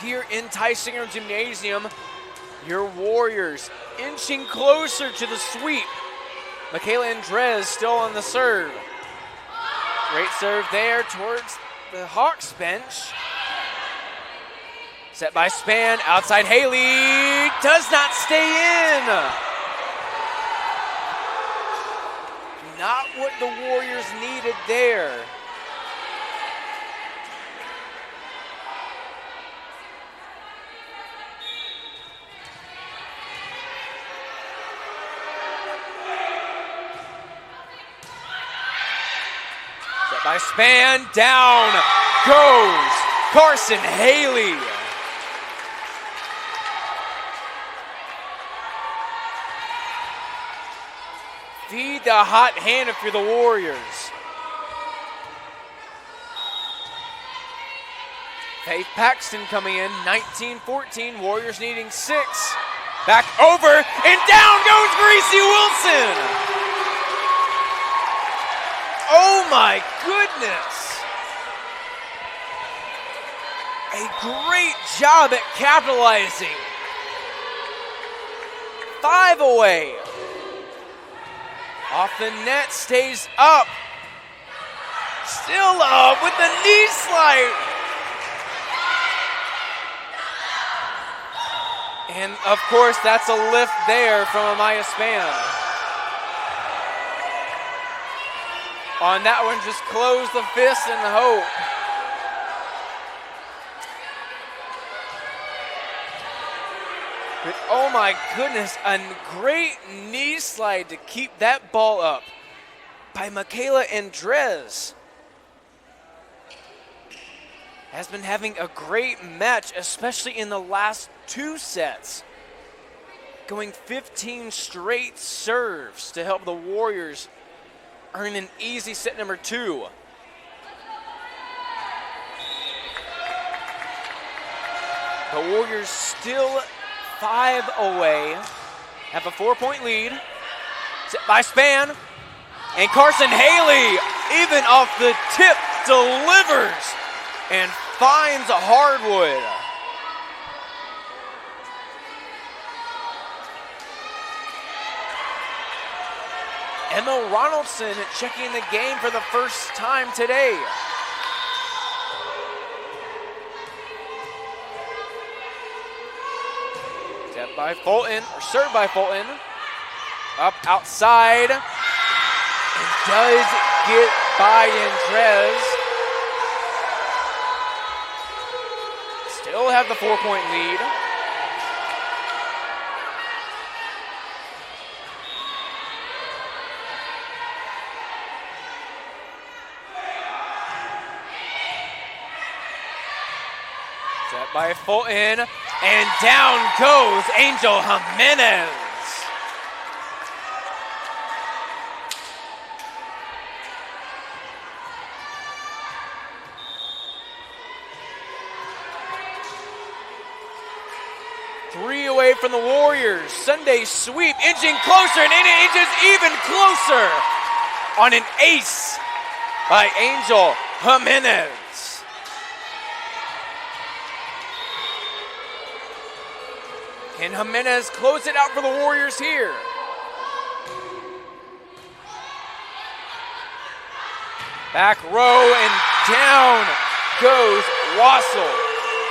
Here in Tysinger Gymnasium, your Warriors inching closer to the sweep. Michaela Andres still on the serve. Great serve there towards the Hawks bench. Set by Span, outside Haley, does not stay in. Not what the Warriors needed there. By Span, down goes Carson Haley. Feed the hot hand if you're the Warriors. Faith Paxton coming in, 19-14, Warriors needing 6. Back over, and down goes Gracie Wilson. Oh my goodness! A great job at capitalizing. 5 away. Off the net, stays up. Still up with the knee slide. And of course, that's a lift there from Amaya Span. On that one, just close the fist and hope. But oh my goodness, a great knee slide to keep that ball up by Michaela Andres. Has been having a great match, especially in the last 2 sets. Going 15 straight serves to help the Warriors earn an easy set number 2. The Warriors still 5 away, have a 4-point lead. Set by Span, and Carson Haley, even off the tip, delivers and finds hardwood. Emma Ronaldson checking the game for the first time today. Step by Fulton, or served by Fulton. Up outside. And does get by Andres. Still have the 4-point lead. By Fulton, and down goes Angel Jimenez. 3 away from the Warriors. Sunday sweep inching closer, and it inches even closer on an ace by Angel Jimenez. Can Jimenez close it out for the Warriors here? Back row and down goes Wassel.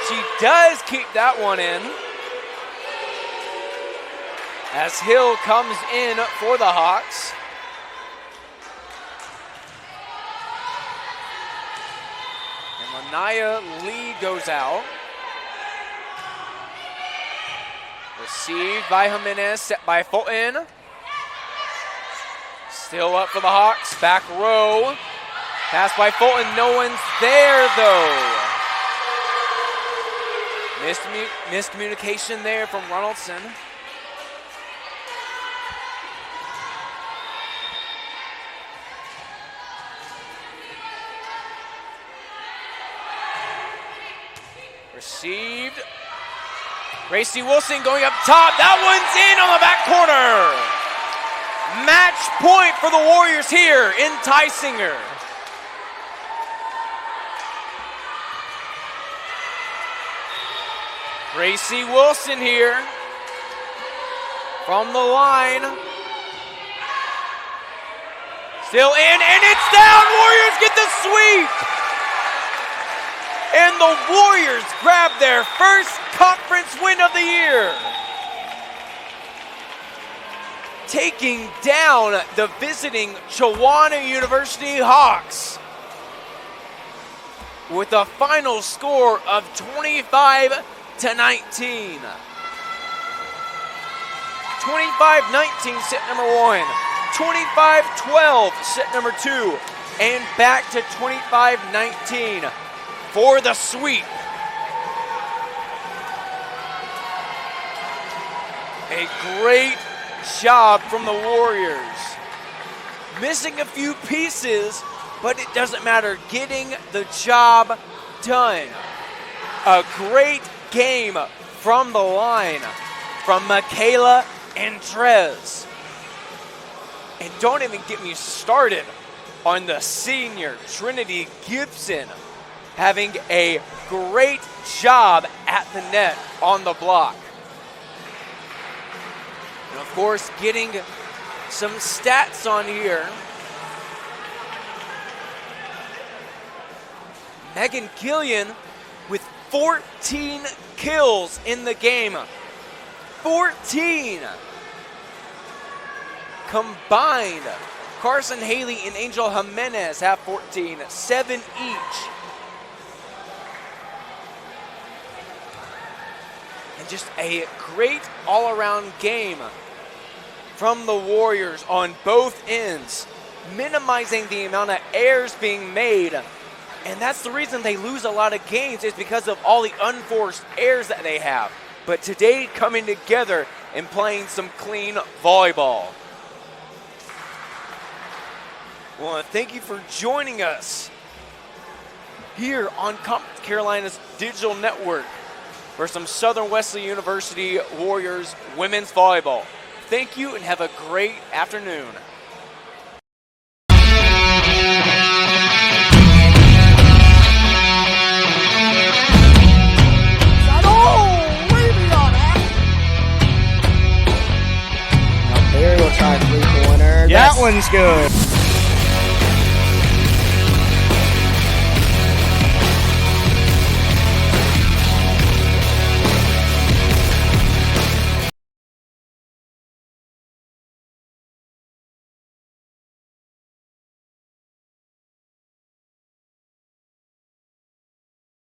She does keep that one in. As Hill comes in for the Hawks. And Lanaya Lee goes out. Received by Jimenez, set by Fulton. Still up for the Hawks, back row. Pass by Fulton, no one's there though. Miscommunication there from Ronaldson. Received. Gracie Wilson going up top. That one's in on the back corner. Match point for the Warriors here in Tysinger. Gracie Wilson here from the line. Still in, and it's down. Warriors get the sweep. And the Warriors grab their first conference win of the year. Taking down the visiting Chowan University Hawks with a final score of 25-19. 25-19 set number 1, 25-12 set number 2, and back to 25-19 for the sweep. A great job from the Warriors. Missing a few pieces, but it doesn't matter. Getting the job done. A great game from the line from Michaela Andres. And don't even get me started on the senior Trinity Gibson having a great job at the net on the block. And of course, getting some stats on here. Megan Gillian with 14 kills in the game. 14 combined. Carson Haley and Angel Jimenez have 14, 7 each. And just a great all-around game from the Warriors on both ends, minimizing the amount of errors being made. And that's the reason they lose a lot of games, is because of all the unforced errors that they have. But today, coming together and playing some clean volleyball. Well, thank you for joining us here on Conference Carolina's digital network for some Southern Wesley University Warriors women's volleyball. Thank you and have a great afternoon. Aerial try three-pointer. Yes. That one's good.